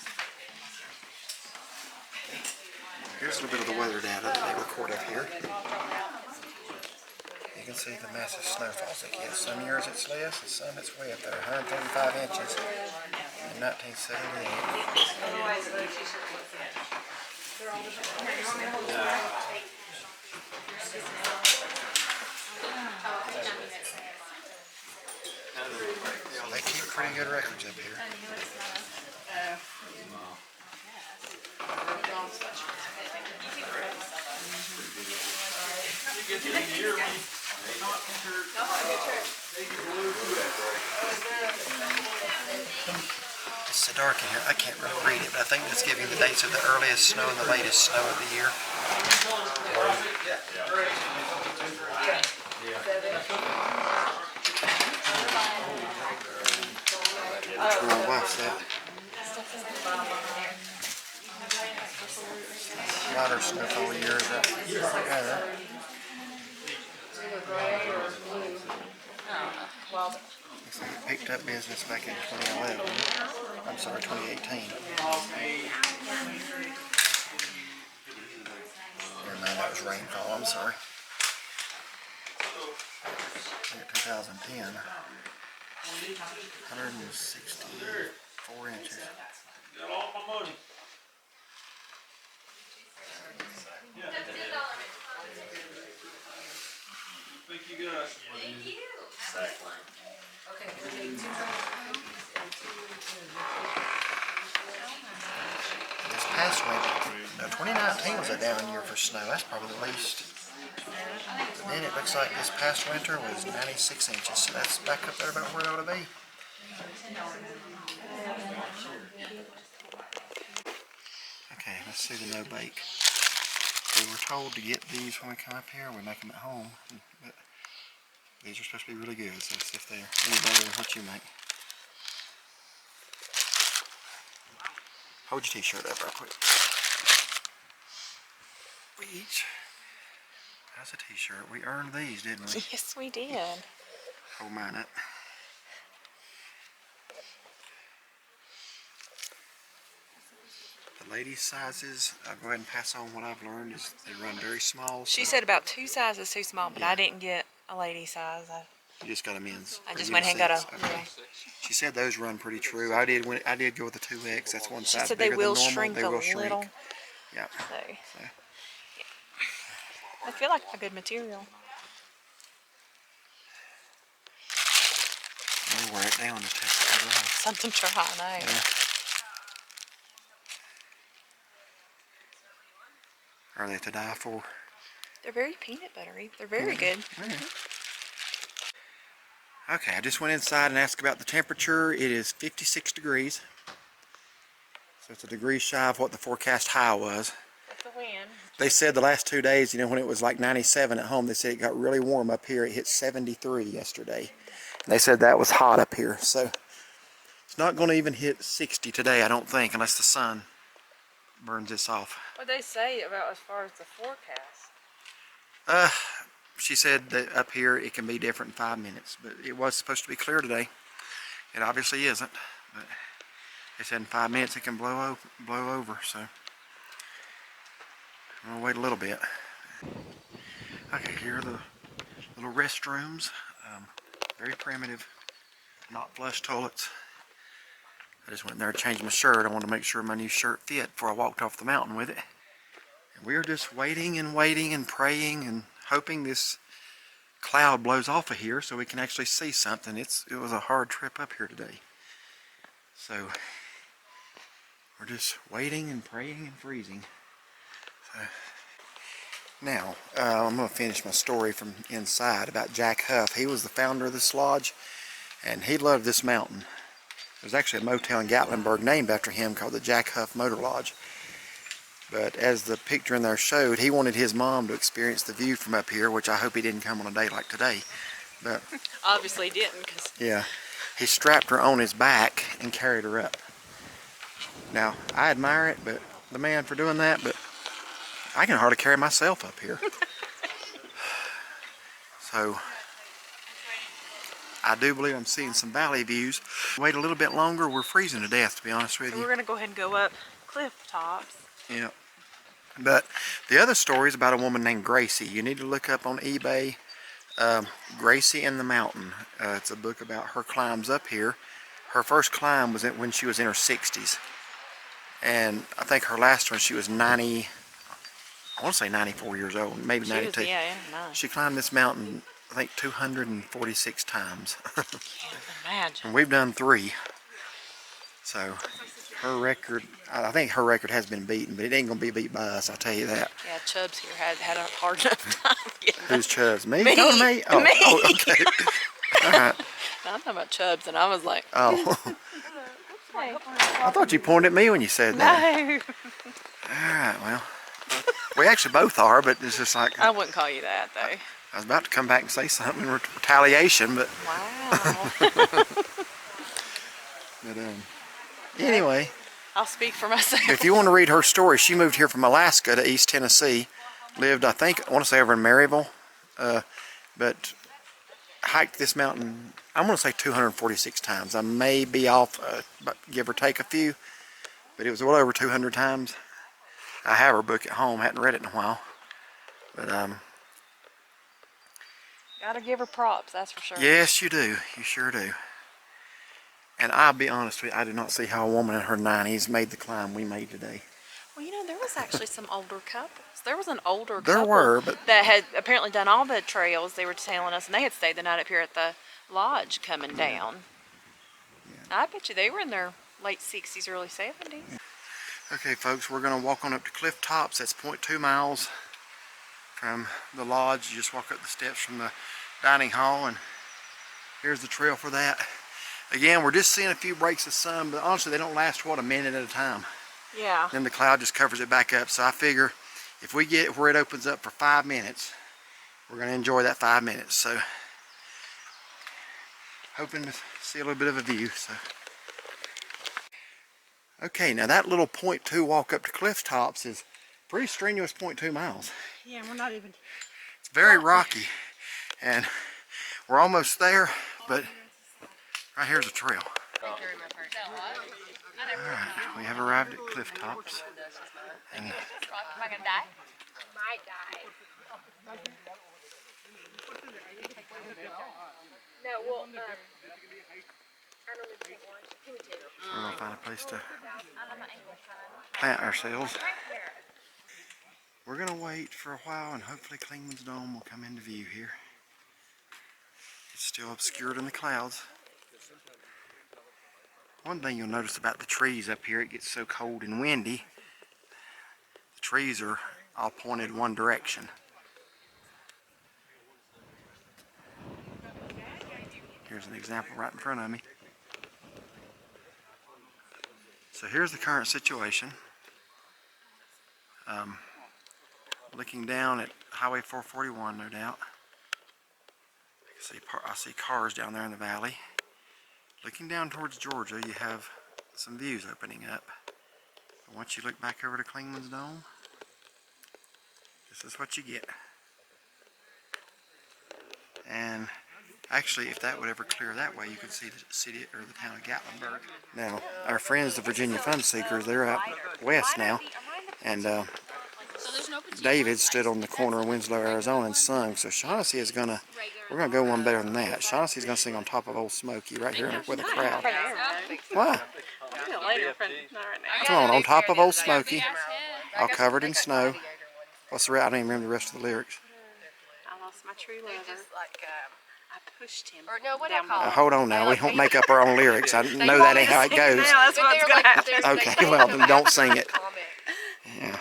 Here's a little bit of the weather data that they record up here. You can see the massive snowfalls they get. Some years it's less, and some it's way up there. 135 inches in 1978. They keep pretty good records up here. It's so dark in here, I can't really read it, but I think it's giving the dates of the earliest snow and the latest snow of the year. Which my wife's that. Lighter snowfall years up together. Looks like it picked up business back in 2011. I'm sorry, 2018. Never mind, that was rainfall, I'm sorry. 2010. 164 inches. Got all my money. Thank you guys. Thank you. Have fun. Okay, This past winter, no, 2019 was a down year for snow. That's probably the least. But then it looks like this past winter was 96 inches, so that's back up there about where it ought to be. Okay, let's see the no bake. We were told to get these when we come up here. We make them at home, but these are supposed to be really good. So let's see if they're any better than what you make. Hold your t-shirt up real quick. each. That's a t-shirt. We earned these, didn't we? Yes, we did. Hold mine up. The ladies' sizes, I'll go ahead and pass on what I've learned, is they run very small. She so said about 2 sizes too small, but Yeah. I didn't get a lady size. you just got a men's. I or just went ahead and got a. unisex. Okay. She said those run pretty true. I did go with the 2X. That's one She size said they bigger will than normal. shrink They a will shrink. little. Yeah. So, I feel like a good material. We'll wear it down to test it dry. Something to try, I know. Yeah. Are they to die for? They're very peanut buttery. They're very good. Yeah. Okay, I just went inside and asked about the temperature. It is 56 degrees. So it's a degree shy of what the forecast high was. That's the wind. They said the last 2 days, you know, when it was like 97 at home, they said it got really warm up here. It hit 73 yesterday. And they said that was hot up here. So it's not going to even hit 60 today, I don't think, unless the sun burns this off. What they say about as far as the forecast? She said that up here it can be different in 5 minutes, but it was supposed to be clear today. It obviously isn't, but they said in 5 minutes it can blow over, so I'm gonna wait a little bit. Okay, here are the little restrooms. Very primitive, not flush toilets. I just went in there to change my shirt. I wanted to make sure my new shirt fit before I walked off the mountain with it. And we are just waiting and waiting and praying and hoping this cloud blows off of here so we can actually see something. It was a hard trip up here today. So we're just waiting and praying and freezing. So, now, I'm going to finish my story from inside about Jack Huff. He was the founder of this lodge, and he loved this mountain. There's actually a motel in Gatlinburg named after him called the Jack Huff Motor Lodge. But as the picture in there showed, he wanted his mom to experience the view from up here, which I hope he didn't come on a day like today. But Obviously didn't, because yeah, he strapped her on his back and carried her up. Now, I admire it, but the man for doing that, but I can hardly carry myself up here. So, I do believe I'm seeing some valley views. Wait a little bit longer, we're freezing to death, to be honest with so you. we're going to go ahead and go up cliff tops. Yeah. But the other story is about a woman named Gracie. You need to look up on eBay, Gracie and the Mountain. It's a book about her climbs up here. Her first climb was when she was in her 60s. And I think her last one, she was 90, I want to say 94 years old, maybe 92. Yeah, nice. She climbed this mountain, I think, 246 times. Can't imagine. And we've done 3. So her record, I think her record has been beaten, but it ain't going to be beat by us, I'll tell you that. Yeah, Chubbs here had a hard enough time getting Who's Chubbs? Me? Me. Talking to me? Oh, Me. oh, okay. All right. I'm talking about Chubbs, and I was like, Oh, hey, I thought you pointed at me when you said that. no. All right, well, we actually both are, but it's just like, I wouldn't call you that, though. I was about to come back and say something in retaliation, but, Wow. but anyway, I'll speak for myself. if you want to read her story, she moved here from Alaska to East Tennessee, lived, I think, I want to say over in Maryville, but hiked this mountain, I want to say 246 times. I may be off, but give or take a few, but it was well over 200 times. I have her book at home, hadn't read it in a while, but Gotta give her props, that's for sure. yes, you do, you sure do. And I'll be honest with you, I do not see how a woman in her 90s made the climb we made today. Well, you know, there was actually some older couples. There was an older There couple were, but that had apparently done all the trails, they were telling us, and they had stayed the night up here at the lodge coming down. I bet you they were in their late 60s, early 70s. okay, folks, we're going to walk on up to Cliff Tops. That's 0.2 miles from the lodge. You just walk up the steps from the dining hall, and here's the trail for that. Again, we're just seeing a few breaks of sun, but honestly, they don't last, what, a minute at a time. Yeah. Then the cloud just covers it back up. So I figure if we get where it opens up for 5 minutes, we're going to enjoy that 5 minutes. So hoping to see a little bit of a view. So okay, now that little 0.2 walk up to Cliff Tops is Pretty strenuous 0.2 miles. Yeah, we're not even. It's very rocky, and we're almost there, but right here's a trail. Alright, we have arrived at Cliff Tops. And Am I gonna die? Might die. No, well, I don't even take one. Give me two. we're going to find a place to plant ourselves. We're going to wait for a while and hopefully Klingman's Dome will come into view here. It's still obscured in the clouds. One thing you'll notice about the trees up here, it gets so cold and windy. The trees are all pointed one direction. Here's an example right in front of me. So here's the current situation. Looking down at Highway 441, no doubt. I see cars down there in the valley. Looking down towards Georgia, you have some views opening up. But once you look back over to Klingman's Dome, this is what you get. And actually, if that would ever clear that way, you could see the city or the town of Gatlinburg. Now, our friends, the Virginia Fun Seekers, they're out west now, and David stood on the corner of Winslow, Arizona, and sung. So Shaughnessy is we're gonna go one better than that. Shaughnessy's gonna sing on top of Old Smoky right here with a crowd. Why? Later, but not right now. Come on top of Old Smoky, all covered in snow. What's the rest? I don't even remember the rest of the lyrics. I lost my true lover. I pushed him. Or no, what down I call it? Hold on now, we don't make up our own lyrics. I know that ain't how it goes. Now that's what's gonna happen. Okay, well then don't sing it. Yeah.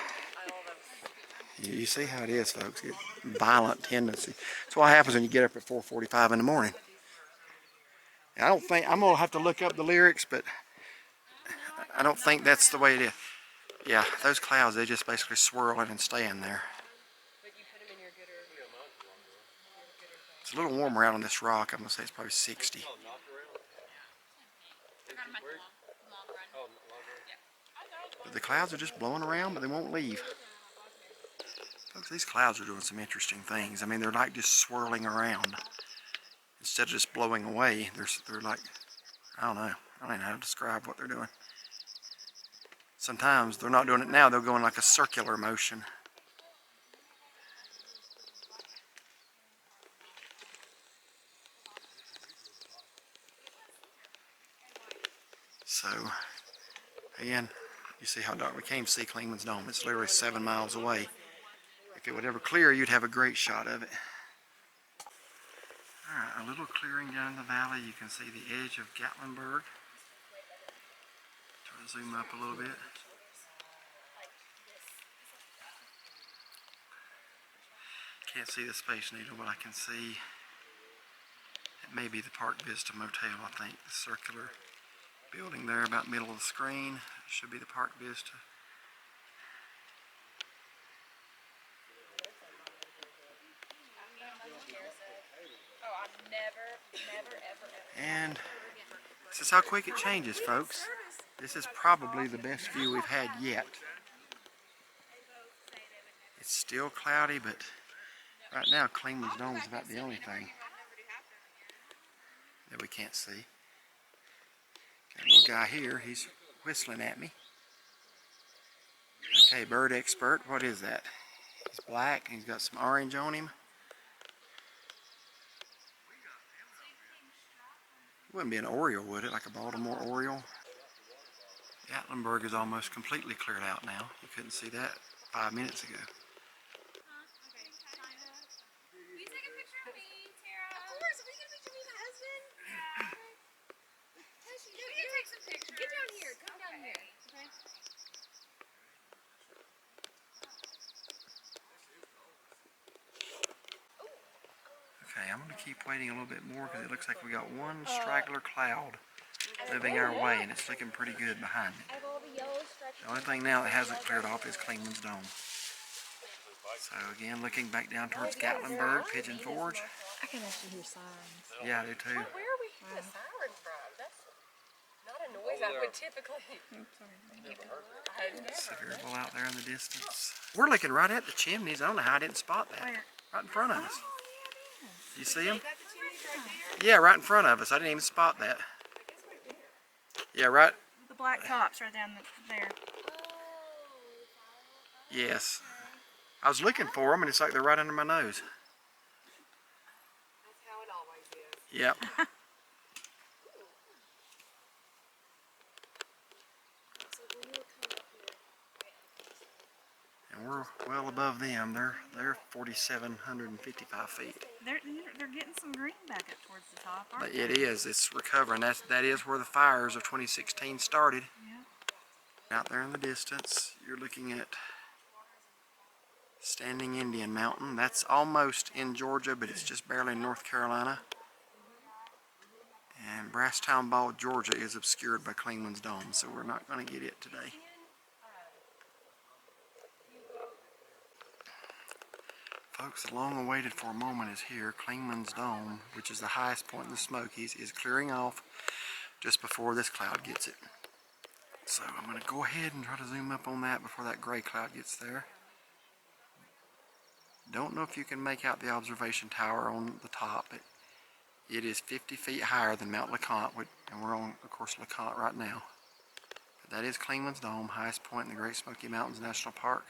You see how it is, folks. It's violent tendency. That's what happens when you get up at 4:45 in the morning. I don't think I'm gonna have to look up the lyrics, but I don't think that's the way it is. Yeah, those clouds, they just basically swirl in and stay in there. It's a little warmer out on this rock. I'm gonna say it's probably 60. But the clouds are just blowing around, but they won't leave. Folks, these clouds are doing some interesting things. I mean, they're like just swirling around. Instead of just blowing away, they're like, I don't know. I don't even know how to describe what they're doing. Sometimes they're not doing it now. They're going like a circular motion. So, again, you see how dark we came to see Klingman's Dome. It's literally 7 miles away. If it would ever clear, you'd have a great shot of it. Alright, a little clearing down in the valley. You can see the edge of Gatlinburg. Try to zoom up a little bit. Can't see the Space Needle, but I can see it may be the Park Vista Motel, I think. The circular building there about middle of the screen. Should be the Park Vista. And this is how quick it changes, folks. This is probably the best view we've had yet. It's still cloudy, but right now Klingman's Dome is about the only thing that we can't see. Got a little guy here, he's whistling at me. Okay, bird expert, what is that? He's black and he's got some orange on him. It wouldn't be an Oriole, would it? Like a Baltimore Oriole? Gatlinburg is almost completely cleared out now. You couldn't see that 5 minutes ago. Okay, I'm going to keep waiting a little bit more because it looks like we got one straggler cloud moving our way, and it's looking pretty good behind it. The only thing now that hasn't cleared off is Klingman's Dome. So again, looking back down towards Gatlinburg, Pigeon Forge. I can actually hear sirens. Yeah, I do too. Where are we hearing the siren from? That's not a noise because I would typically. It's a variable out there in the distance. We're looking right at the chimneys. I don't know how I didn't spot that. Where? Right in front of us. Oh, yeah, it is. You see them? Is that the chimneys right there? Yeah, right in front of us. I didn't even spot that. Yeah, right. The black tops right down there. Yes. I was looking for them, and it's like they're right under my nose. That's how it always is. Yep. So when you come up here, And we're well above them. They're 4,755 feet. They're getting some green back up towards the top, aren't But they? it is. It's recovering. That is where the fires of 2016 started. Yeah. Out there in the distance, you're looking at Standing Indian Mountain. That's almost in Georgia, but it's just barely in North Carolina. And Brasstown Ball, Georgia is obscured by Clingman's Dome, so we're not going to get it today. Folks, the long awaited for moment is here. Clingman's Dome, which is the highest point in the Smokies, is clearing off just before this cloud gets it. So I'm going to go ahead and try to zoom up on that before that gray cloud gets there. Don't know if you can make out the observation tower on the top. It is 50 feet higher than Mount Leconte, and we're on, of course, Leconte right now. But that is Clingman's Dome, highest point in the Great Smoky Mountains National Park.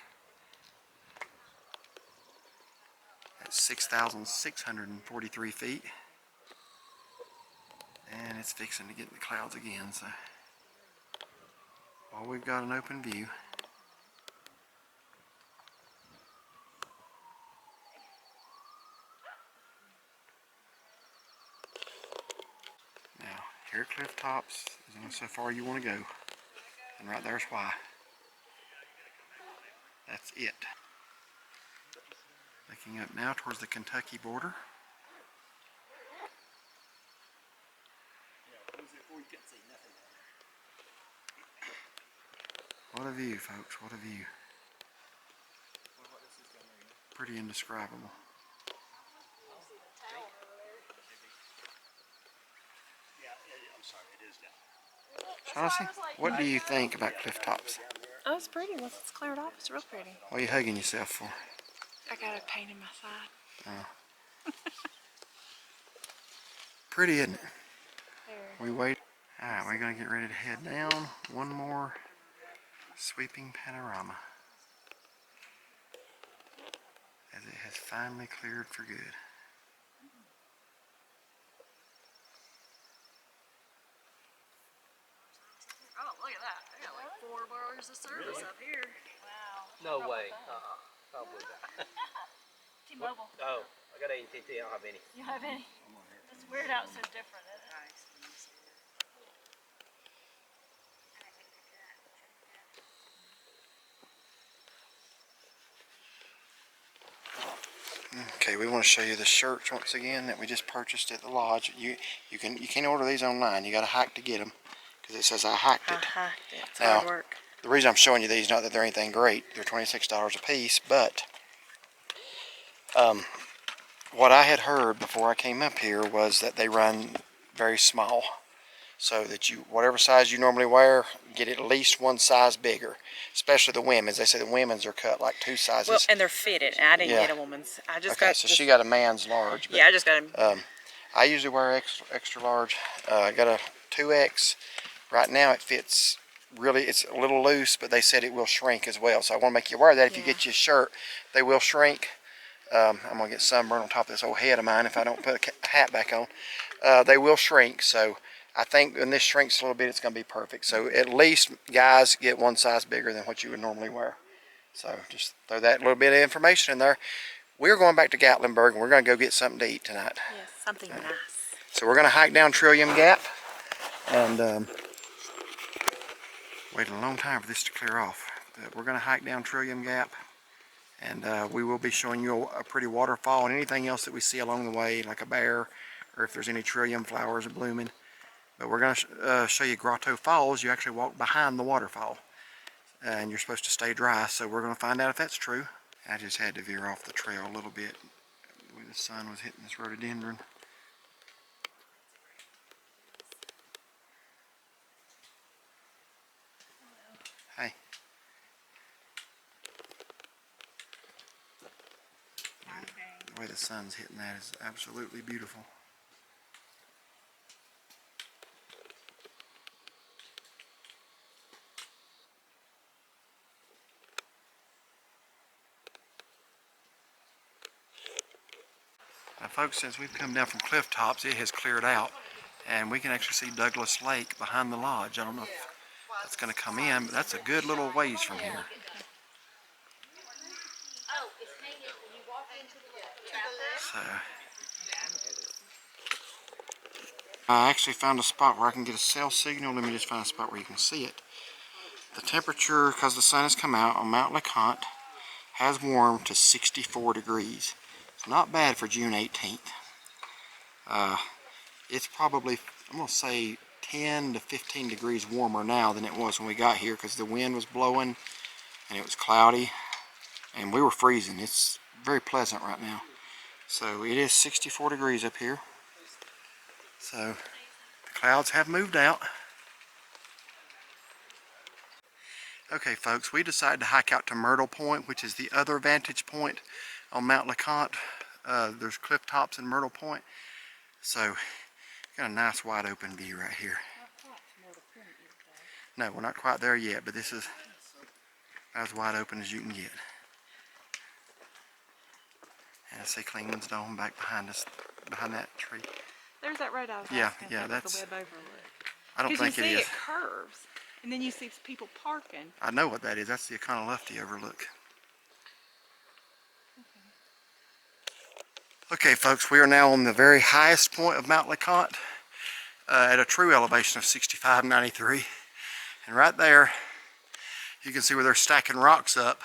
At 6,643 feet. And it's fixing to get in the clouds again, so while we've got an open view. Now, here at Cliff Tops is only so far you want to go. And right there's why. That's it. Looking up now towards the Kentucky border. What a view, folks, what a view. Pretty indescribable. Shaughnessy, what do you think about Cliff Tops? Oh, it's pretty. Once it's cleared off, it's real pretty. What are you hugging yourself for? I got a pain in my side. Oh. Pretty, isn't it? There. We wait. Alright, we're going to get ready to head down. One more sweeping panorama. As it has finally cleared for good. Oh, look at that. They got like 4 bars of service up here. Wow. No way. Probably not. T-Mobile. Oh, I got AT&T. I don't have any. You have any? It's weird how it's so different, isn't it? Okay, we want to show you the shirts once again that we just purchased at the lodge. You can't order these online. You got to hike to get them because it says I hiked it. I hiked it. It's Now, hard work. The reason I'm showing you these, not that they're anything great, they're $26 a piece, but what I had heard before I came up here was that they run very small. So that you, whatever size you normally wear, get at least one size bigger. Especially the women's. They say the women's are cut like 2 sizes. Well, and they're fitted. I didn't Yeah. get a woman's. I just Okay, got. so she got a man's large. But, Yeah, I just got a. I usually wear extra large. I got a 2X. Right now it fits really, it's a little loose, but they said it will shrink as well. So I want to make you aware that if you get you a shirt, they will shrink. I'm going to get sunburn on top of this old head of mine if I don't put a hat back on. They will shrink, so I think when this shrinks a little bit, it's going to be perfect. So at least, guys, get one size bigger than what you would normally wear. So just throw that little bit of information in there. We're going back to Gatlinburg, and we're going to go get something to eat tonight. Yes, something nice. So we're going to hike down Trillium Gap, and waited a long time for this to clear off. But we're going to hike down Trillium Gap, and we will be showing you a pretty waterfall and anything else that we see along the way, like a bear, or if there's any trillium flowers blooming. But we're going to show you Grotto Falls. You actually walk behind the waterfall, and you're supposed to stay dry, so we're going to find out if that's true. I just had to veer off the trail a little bit when the sun was hitting this rhododendron. the sun's hitting that is absolutely beautiful. Now folks, since we've come down from cliff tops, it has cleared out and we can actually see Douglas Lake behind the lodge. I don't know if that's going to come in, but that's a good little ways from here. So, I actually found a spot where I can get a cell signal. Let me just find a spot where you can see it. The temperature, because the sun has come out on Mount Leconte, has warmed to 64 degrees. It's not bad for June 18th. It's probably, I'm going to say 10 to 15 degrees warmer now than it was when we got here because the wind was blowing and it was cloudy and we were freezing. It's very pleasant right now. So it is 64 degrees up here. So the clouds have moved out. Okay folks, we decided to hike out to Myrtle Point, which is the other vantage point on Mount Leconte. There's cliff tops in Myrtle Point. So got a nice wide open view right here. No, we're not quite there yet, but this is as wide open as you can get. And I see Clingman's Dome back behind us, behind that tree. There's that road I was Yeah, asking yeah, about that's. the web overlook. I don't think you it see is. it curves, and then you see people parking. I know what that is. That's the Econolofty overlook. Okay, folks, we are now on the very highest point of Mount Leconte at a true elevation of 6593. And right there, you can see where they're stacking rocks up.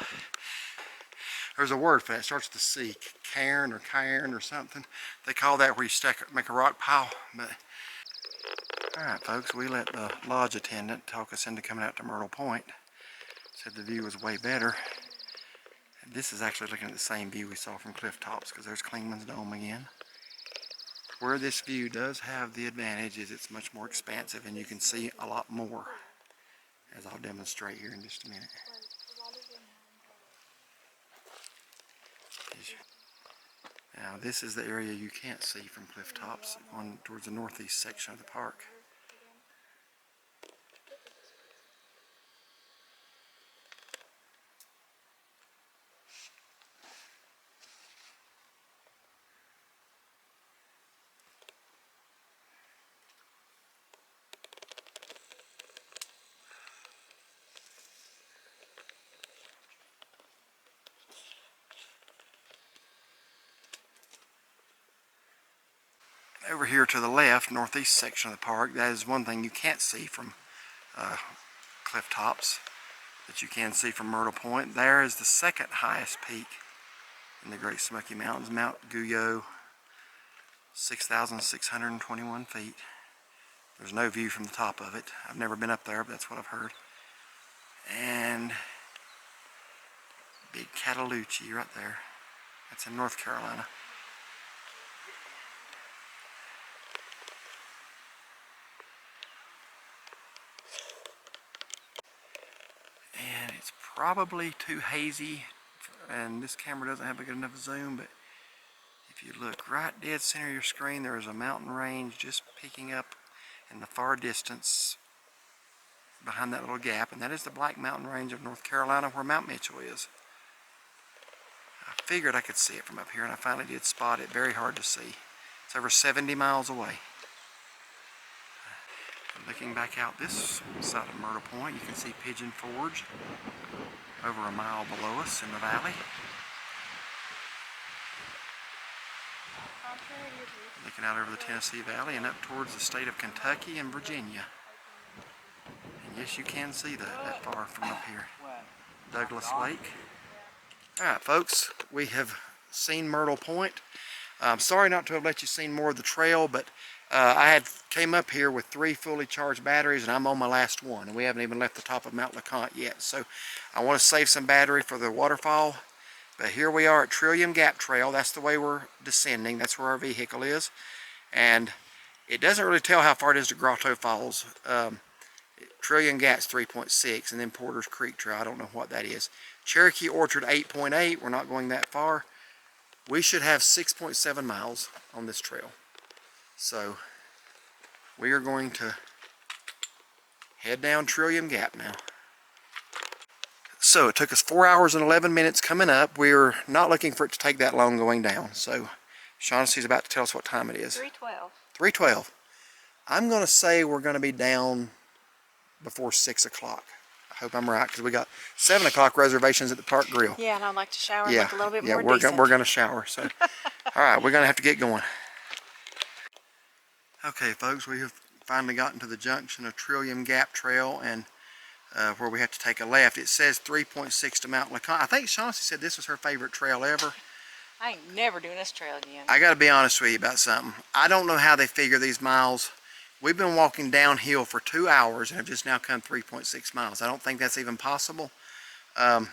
There's a word for that. It starts with a C, cairn or cairn or something. They call that where you make a rock pile. But all right, folks, we let the lodge attendant talk us into coming out to Myrtle Point. Said the view was way better. This is actually looking at the same view we saw from cliff tops because there's Clingman's Dome again. Where this view does have the advantage is it's much more expansive and you can see a lot more, as I'll demonstrate here in just a minute. Now this is the area you can't see from cliff tops on towards the northeast section of the park. Over here to the left, northeast section of the park, that is one thing you can't see from cliff tops that you can see from Myrtle Point. There is the second highest peak in the Great Smoky Mountains, Mount Guyot, 6,621 feet. There's no view from the top of it. I've never been up there, but that's what I've heard. And Big Cataloochee right there. That's in North Carolina. And it's probably too hazy, and this camera doesn't have a good enough zoom, but if you look right dead center of your screen, there is a mountain range just peeking up in the far distance behind that little gap, and that is the Black Mountain Range of North Carolina where Mount Mitchell is. I figured I could see it from up here, and I finally did spot it. Very hard to see. It's over 70 miles away. Looking back out this side of Myrtle Point, you can see Pigeon Forge over a mile below us in the valley. Looking out over the Tennessee Valley and up towards the state of Kentucky and Virginia. And yes, you can see that far from up here. Douglas Lake. Alright folks, we have seen Myrtle Point. I'm sorry not to have let you see more of the trail, but I came up here with 3 fully charged batteries and I'm on my last one, and we haven't even left the top of Mount Leconte yet. So I want to save some battery for the waterfall. But here we are at Trillium Gap Trail. That's the way we're descending. That's where our vehicle is. And it doesn't really tell how far it is to Grotto Falls. Trillium Gap's 3.6, and then Porter's Creek Trail. I don't know what that is. Cherokee Orchard 8.8. We're not going that far. we should have 6.7 miles on this trail. So we are going to head down Trillium Gap now. So it took us 4 hours and 11 minutes coming up. We're not looking for it to take that long going down. So Shaughnessy's about to tell us what time it is. 3:12. 3:12. I'm going to say we're going to be down before 6 o'clock. I hope I'm right, because we got 7 o'clock reservations at the Park Grill. Yeah, and I'd like to shower and look a little bit more we're decent. we're going to shower. So, all right, we're going to have to get going. Okay, folks, we have finally gotten to the junction of Trillium Gap Trail, and where we have to take a left. It says 3.6 to Mount Leconte. I think Shaughnesy said this was her favorite trail ever. I ain't never doing this trail again. I got to be honest with you about something. I don't know how they figure these miles. We've been walking downhill for 2 hours and have just now come 3.6 miles. I don't think that's even possible. Because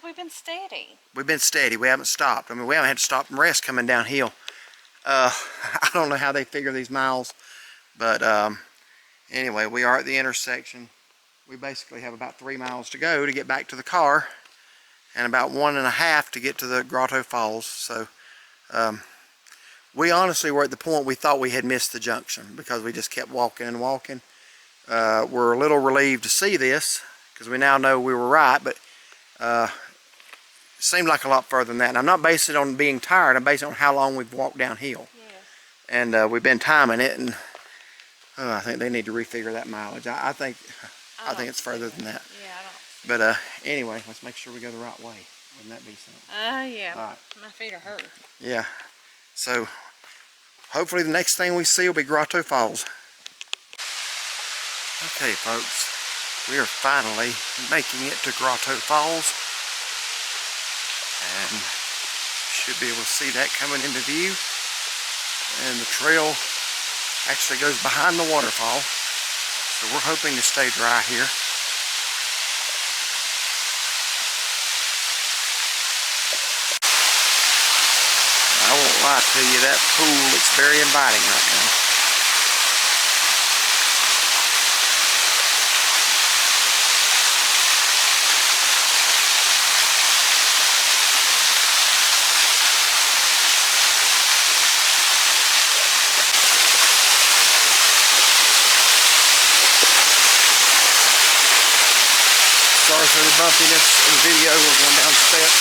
we've been steady. We've been steady. We haven't stopped. I mean, we haven't had to stop and rest coming downhill. I don't know how they figure these miles. But anyway, we are at the intersection. We basically have about 3 miles to go to get back to the car, and about 1.5 to get to the Grotto Falls. So we honestly were at the point we thought we had missed the junction, because we just kept walking and walking. We're a little relieved to see this, because we now know we were right, but it seemed like a lot further than that. And I'm not basing it on being tired. I'm basing it on how long we've walked downhill. Yes. And we've been timing it, and I think they need to refigure that mileage. I think it's further than that. Yeah, I don't. But anyway, let's make sure we go the right way. Wouldn't that be something? Yeah. All right. My feet are hurt. Yeah. So hopefully the next thing we see will be Grotto Falls. Okay, folks, we are finally making it to Grotto Falls, and should be able to see that coming into view. And the trail actually goes behind the waterfall, so we're hoping to stay dry here. I won't lie to you, that pool looks very inviting right now. Sorry for the bumpiness in the video. We're going down steps.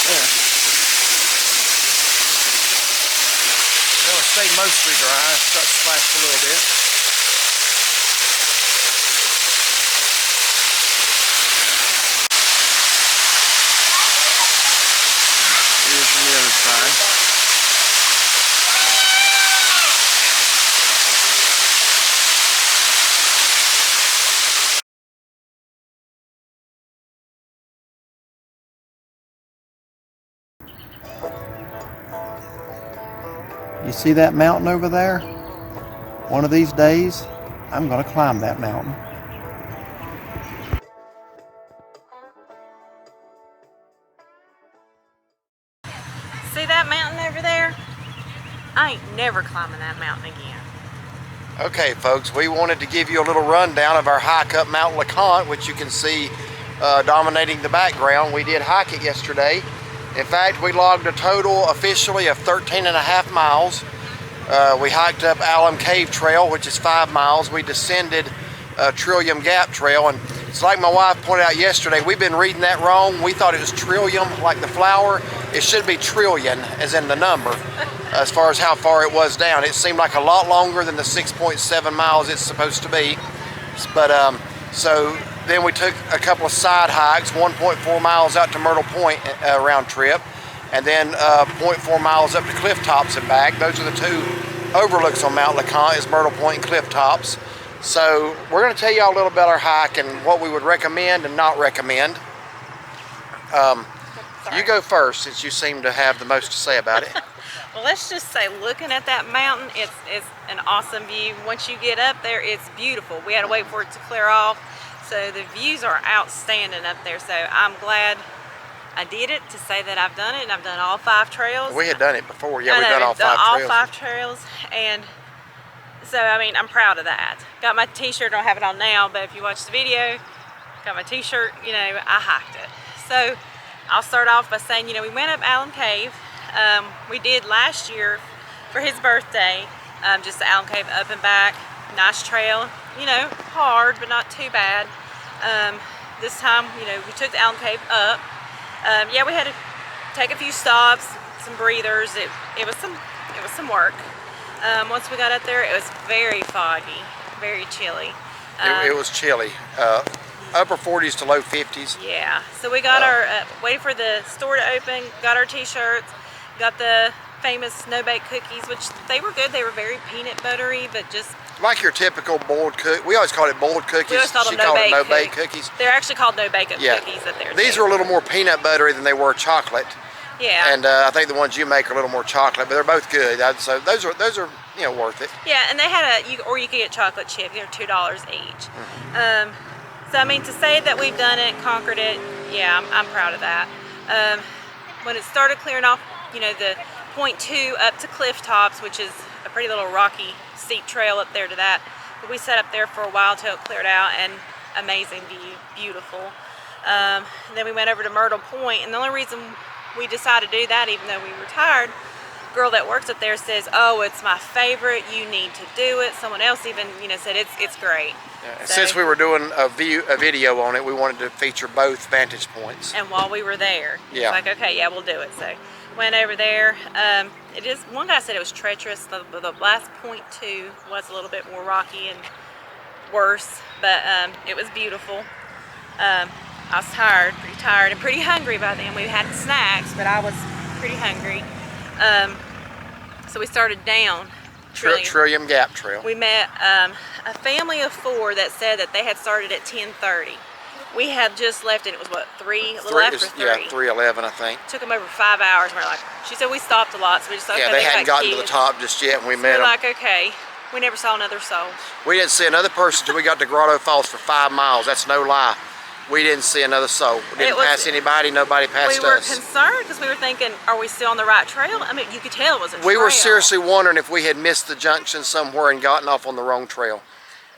Yeah. Well, it stayed mostly dry. It's got splashed a little bit. Here's from the other side. You see that mountain over there? One of these days, I'm going to climb that mountain. See that mountain over there? I ain't never climbing that mountain again. Okay, folks, we wanted to give you a little rundown of our hike up Mount Leconte, which you can see dominating the background. We did hike it yesterday. In fact, we logged a total officially of 13.5 miles. We hiked up Alum Cave Trail, which is 5 miles. We descended Trillium Gap Trail, and it's like my wife pointed out yesterday, we've been reading that wrong. We thought it was trillium, like the flower. It should be trillion, as in the number, as far as how far it was down. It seemed like a lot longer than the 6.7 miles it's supposed to be. But so then we took a couple of side hikes, 1.4 miles out to Myrtle Point round trip, and then 0.4 miles up to Cliff Tops and back. Those are the two overlooks on Mount Leconte, is Myrtle Point and Cliff Tops. So we're going to tell you all a little about our hike and what we would recommend and not recommend. You go first, since you seem to have the most to say about it. Well, let's just say, looking at that mountain, it's an awesome view. Once you get up there, it's beautiful. We had to wait for it to clear off. So the views are outstanding up there. So I'm glad I did it to say that I've done it, and I've done all 5 trails. We had done it before. Yeah, I we've know, done all I've 5 all trails. 5 trails, and so I mean, I'm proud of that. Got my T-shirt. Don't have it on now, but if you watch the video, got my T-shirt. You know, I hiked it. So I'll start off by saying, you know, we went up Alum Cave. We did last year for his birthday, just the Alum Cave up and back. Nice trail. You know, hard, but not too bad. This time, you know, we took the Alum Cave up. Yeah, we had to take a few stops, some breathers. It was some work. Once we got up there, it was very foggy, very chilly. It was chilly. Upper 40s to low 50s. Yeah. So we got our waited for the store to open. Got our T-shirts. Got the famous no-bake cookies, which they were good. They were very peanut buttery, but just Like your typical boiled cook. We always called it boiled cookies. we always called She them called it no-bake cookies. They're actually called no-bake Yeah. cookies up there. These too. are a little more peanut buttery than they were chocolate. Yeah. And I think the ones you make are a little more chocolate, but they're both good. So those are you know, worth it. Yeah, and they had or you could get chocolate chip. They're $2 each. So I mean, to say that we've done it, conquered it, yeah, I'm proud of that. When it started clearing off, you know, the point 2 up to Cliff Tops, which is a pretty little rocky, steep trail up there to that. But we sat up there for a while till it cleared out, and amazing view, beautiful. Then we went over to Myrtle Point, and the only reason we decided to do that, even though we were tired, girl that works up there says, "Oh, it's my favorite. You need to do it." Someone else even, you know, said it's great. Yeah. So- Since we were doing a video on it, we wanted to feature both vantage points. And while we were there, Yeah. it's like, okay, yeah, we'll do it. So went over there. It is. One guy said it was treacherous. The last point 2 was a little bit more rocky and worse, but it was beautiful. I was tired, pretty tired, and pretty hungry by then. We had snacks, but I was pretty hungry. So we started down Trillium Gap Trail. We met a family of 4 that said that they had started at 10:30. We had just left, and it was what, 3, a little after 3. Yeah, 3:11, I think. Took them over 5 hours. And we're like, she said we stopped a lot, so we just thought, Yeah, okay, they hadn't got gotten to the kids. top just yet when we met We're them. like, okay, we never saw another soul. We didn't see another person until we got to Grotto Falls for 5 miles. That's no lie. We didn't see another soul. We didn't pass anybody. Nobody passed We were us. concerned because we were thinking, are we still on the right trail? I mean, you could tell it was a trail. We were seriously wondering if we had missed the junction somewhere and gotten off on the wrong trail,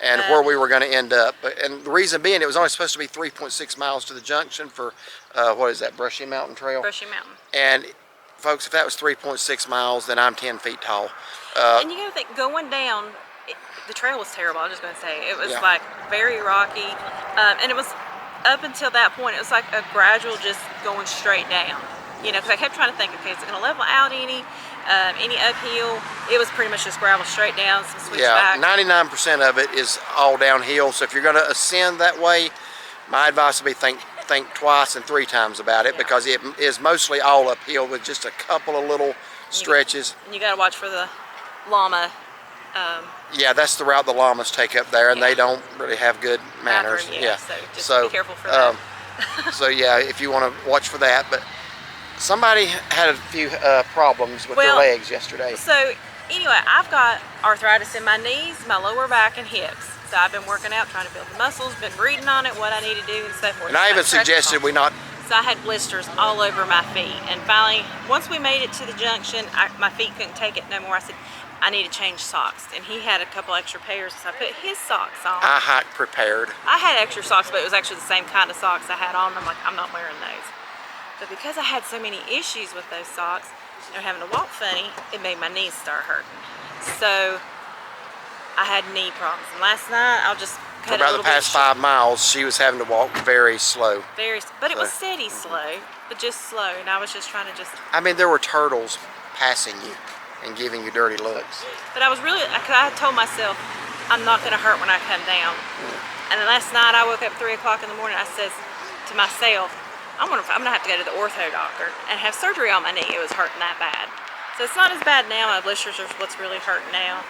and where we were going to end up. And the reason being, it was only supposed to be 3.6 miles to the junction for what is that, Brushy Mountain Trail? Brushy Mountain. And folks, if that was 3.6 miles, then I'm 10 feet tall. And you got to think, going down, the trail was terrible. I was just going to say, it was Yeah. like very rocky, and it was up until that point. It was like a gradual, just going straight down. You know, because I kept trying to think, okay, is it going to level out any uphill? It was pretty much just gravel straight down, some Yeah, switchbacks. 99% of it is all downhill. So if you're going to ascend that way, my advice would be think twice and 3 times about it, because it is mostly all uphill with just a couple of little stretches. And you got to watch for the llama. Yeah, that's the route the llamas take up there, and Yeah. they don't really have good manners. Bathroom, Yeah, so just be careful for that. So yeah, if you want to watch for that. But somebody had a few problems with their Well, legs yesterday. So anyway, I've got arthritis in my knees, my lower back, and hips. So I've been working out, trying to build the muscles, been reading on it, what I need to do, and so forth. And I even Like stretch suggested we marks. not. So I had blisters all over my feet, and finally, once we made it to the junction, my feet couldn't take it no more. I said, I need to change socks, and he had a couple extra pairs, so I put his socks on. I hiked prepared. I had extra socks, but it was actually the same kind of socks I had on. I'm like, I'm not wearing those. But because I had so many issues with those socks, and having to walk funny, it made my knees start hurting. So I had knee problems. And last night, I'll just For cut it a about the little bit past 5 miles, she was having to walk very slow. but it was steady slow, but just slow. And I was just trying to just. I mean, there were turtles passing you and giving you dirty looks. But I was really, I had told myself, I'm not going to hurt when I come down. And then last night I woke up 3 o'clock in the morning. I says to myself, I'm gonna have to go to the ortho doctor and have surgery on my knee. It was hurting that bad. So it's not as bad now. My blisters are what's really hurting now.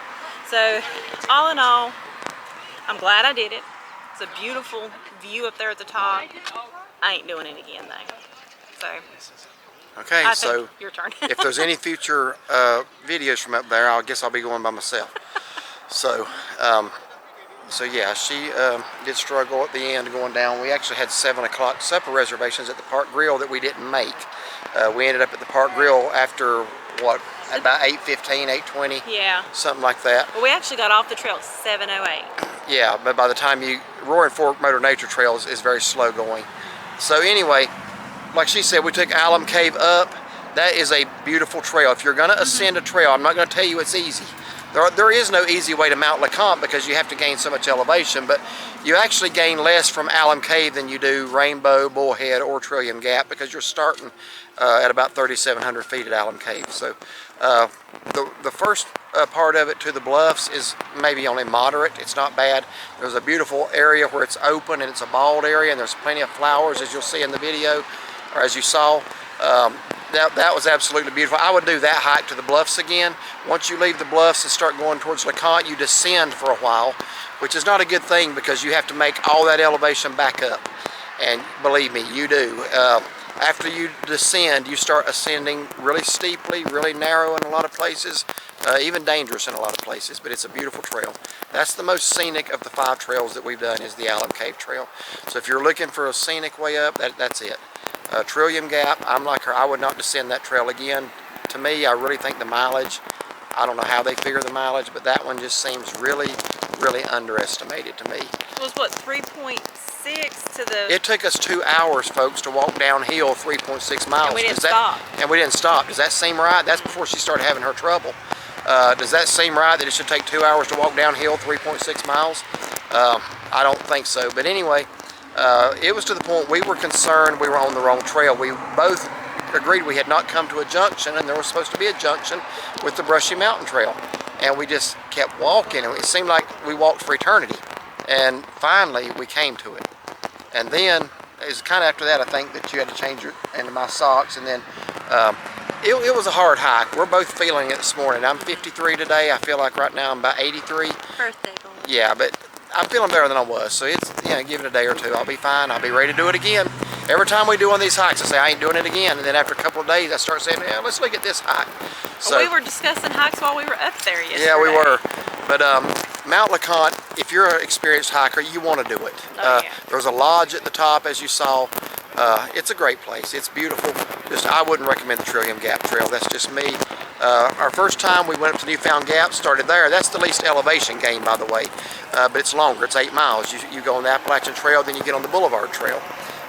So all in all, I'm glad I did it. It's a beautiful view up there at the top. I ain't doing it again though. So Okay, I so think your turn. if there's any future videos from up there, I guess I'll be going by myself. So, So yeah, she did struggle at the end going down. We actually had 7 o'clock supper reservations at the Park Grill that we didn't make. We ended up at the Park Grill after, what, about 8:15, 8:20? Yeah. Something like that. Well, we actually got off the trail at 7:08. Yeah, but by the time Roaring Fork Motor Nature Trail is very slow going. So anyway, like she said, we took Alum Cave up. That is a beautiful trail. If you're going to ascend a trail, I'm not going to tell you it's easy. There is no easy way to Mount Leconte because you have to gain so much elevation, but you actually gain less from Alum Cave than you do Rainbow, Bullhead, or Trillium Gap because you're starting at about 3,700 feet at Alum Cave. So the first part of it to the bluffs is maybe only moderate. It's not bad. There's a beautiful area where it's open and it's a bald area and there's plenty of flowers, as you'll see in the video, or as you saw. That was absolutely beautiful. I would do that hike to the bluffs again. Once you leave the bluffs and start going towards Leconte, you descend for a while, which is not a good thing because you have to make all that elevation back up. And believe me, you do. After you descend, you start ascending really steeply, really narrow in a lot of places, even dangerous in a lot of places, but it's a beautiful trail. That's the most scenic of the 5 trails that we've done is the Alum Cave Trail. So if you're looking for a scenic way up, that's it. Trillium Gap, I'm like her, I would not descend that trail again. To me, I really think the mileage, I don't know how they figure the mileage, but that one just seems really, really underestimated to me. It was what, 3.6 to the... It took us 2 hours, folks, to walk downhill 3.6 miles. And we didn't stop. And we didn't stop. Does that seem right? That's before she started having her trouble. Does that seem right that it should take 2 hours to walk downhill 3.6 miles? I don't think so. But anyway, it was to the point we were concerned we were on the wrong trail. We both agreed we had not come to a junction, and there was supposed to be a junction with the Brushy Mountain Trail. And we just kept walking, and it seemed like we walked for eternity. And finally, we came to it. And then, it was kind of after that, I think, that you had to change into my socks. And then, it was a hard hike. We're both feeling it this morning. I'm 53 today. I feel like right now I'm about 83. Birthday boy. Yeah, but I'm feeling better than I was. So it's, give it a day or two. I'll be fine. I'll be ready to do it again. Every time we do one of these hikes, I say, I ain't doing it again. And then after a couple of days, I start saying, yeah, let's look at this hike. So, well, we were discussing hikes while we were up there yesterday. Yeah, we were. But Mount Leconte, if you're an experienced hiker, you want to do it. Oh, yeah. There's a lodge at the top, as you saw. It's a great place. It's beautiful. I wouldn't recommend the Trillium Gap Trail. That's just me. Our first time we went up to Newfound Gap, started there. That's the least elevation gain, by the way. But it's longer. It's 8 miles. You go on the Appalachian Trail, then you get on the Boulevard Trail.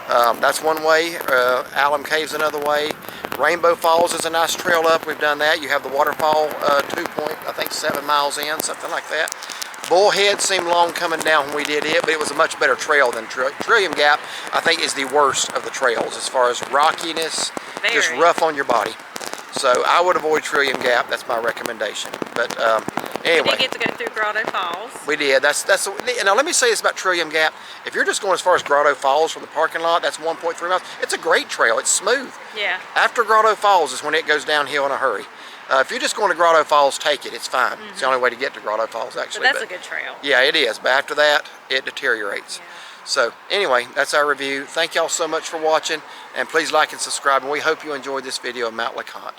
That's one way. Alum Cave's another way. Rainbow Falls is a nice trail up. We've done that. You have the waterfall 2.7 miles in, something like that. Bullhead seemed long coming down when we did it, but it was a much better trail than Trillium Gap. I think is the worst of the trails as far as rockiness, just rough on your body. So I would avoid Trillium Gap. That's my recommendation. But anyway, we did get to go through Grotto Falls. We did. Now let me say this about Trillium Gap. If you're just going as far as Grotto Falls from the parking lot, that's 1.3 miles. It's a great trail. It's smooth. Yeah. After Grotto Falls is when it goes downhill in a hurry. If you're just going to Grotto Falls, take it. It's fine. It's the only way to get to Grotto Falls, actually. But that's a good trail. Yeah, it is. But after that, it deteriorates. Yeah. So anyway, that's our review. Thank y'all so much for watching. And please like and subscribe. And we hope you enjoyed this video of Mount Leconte.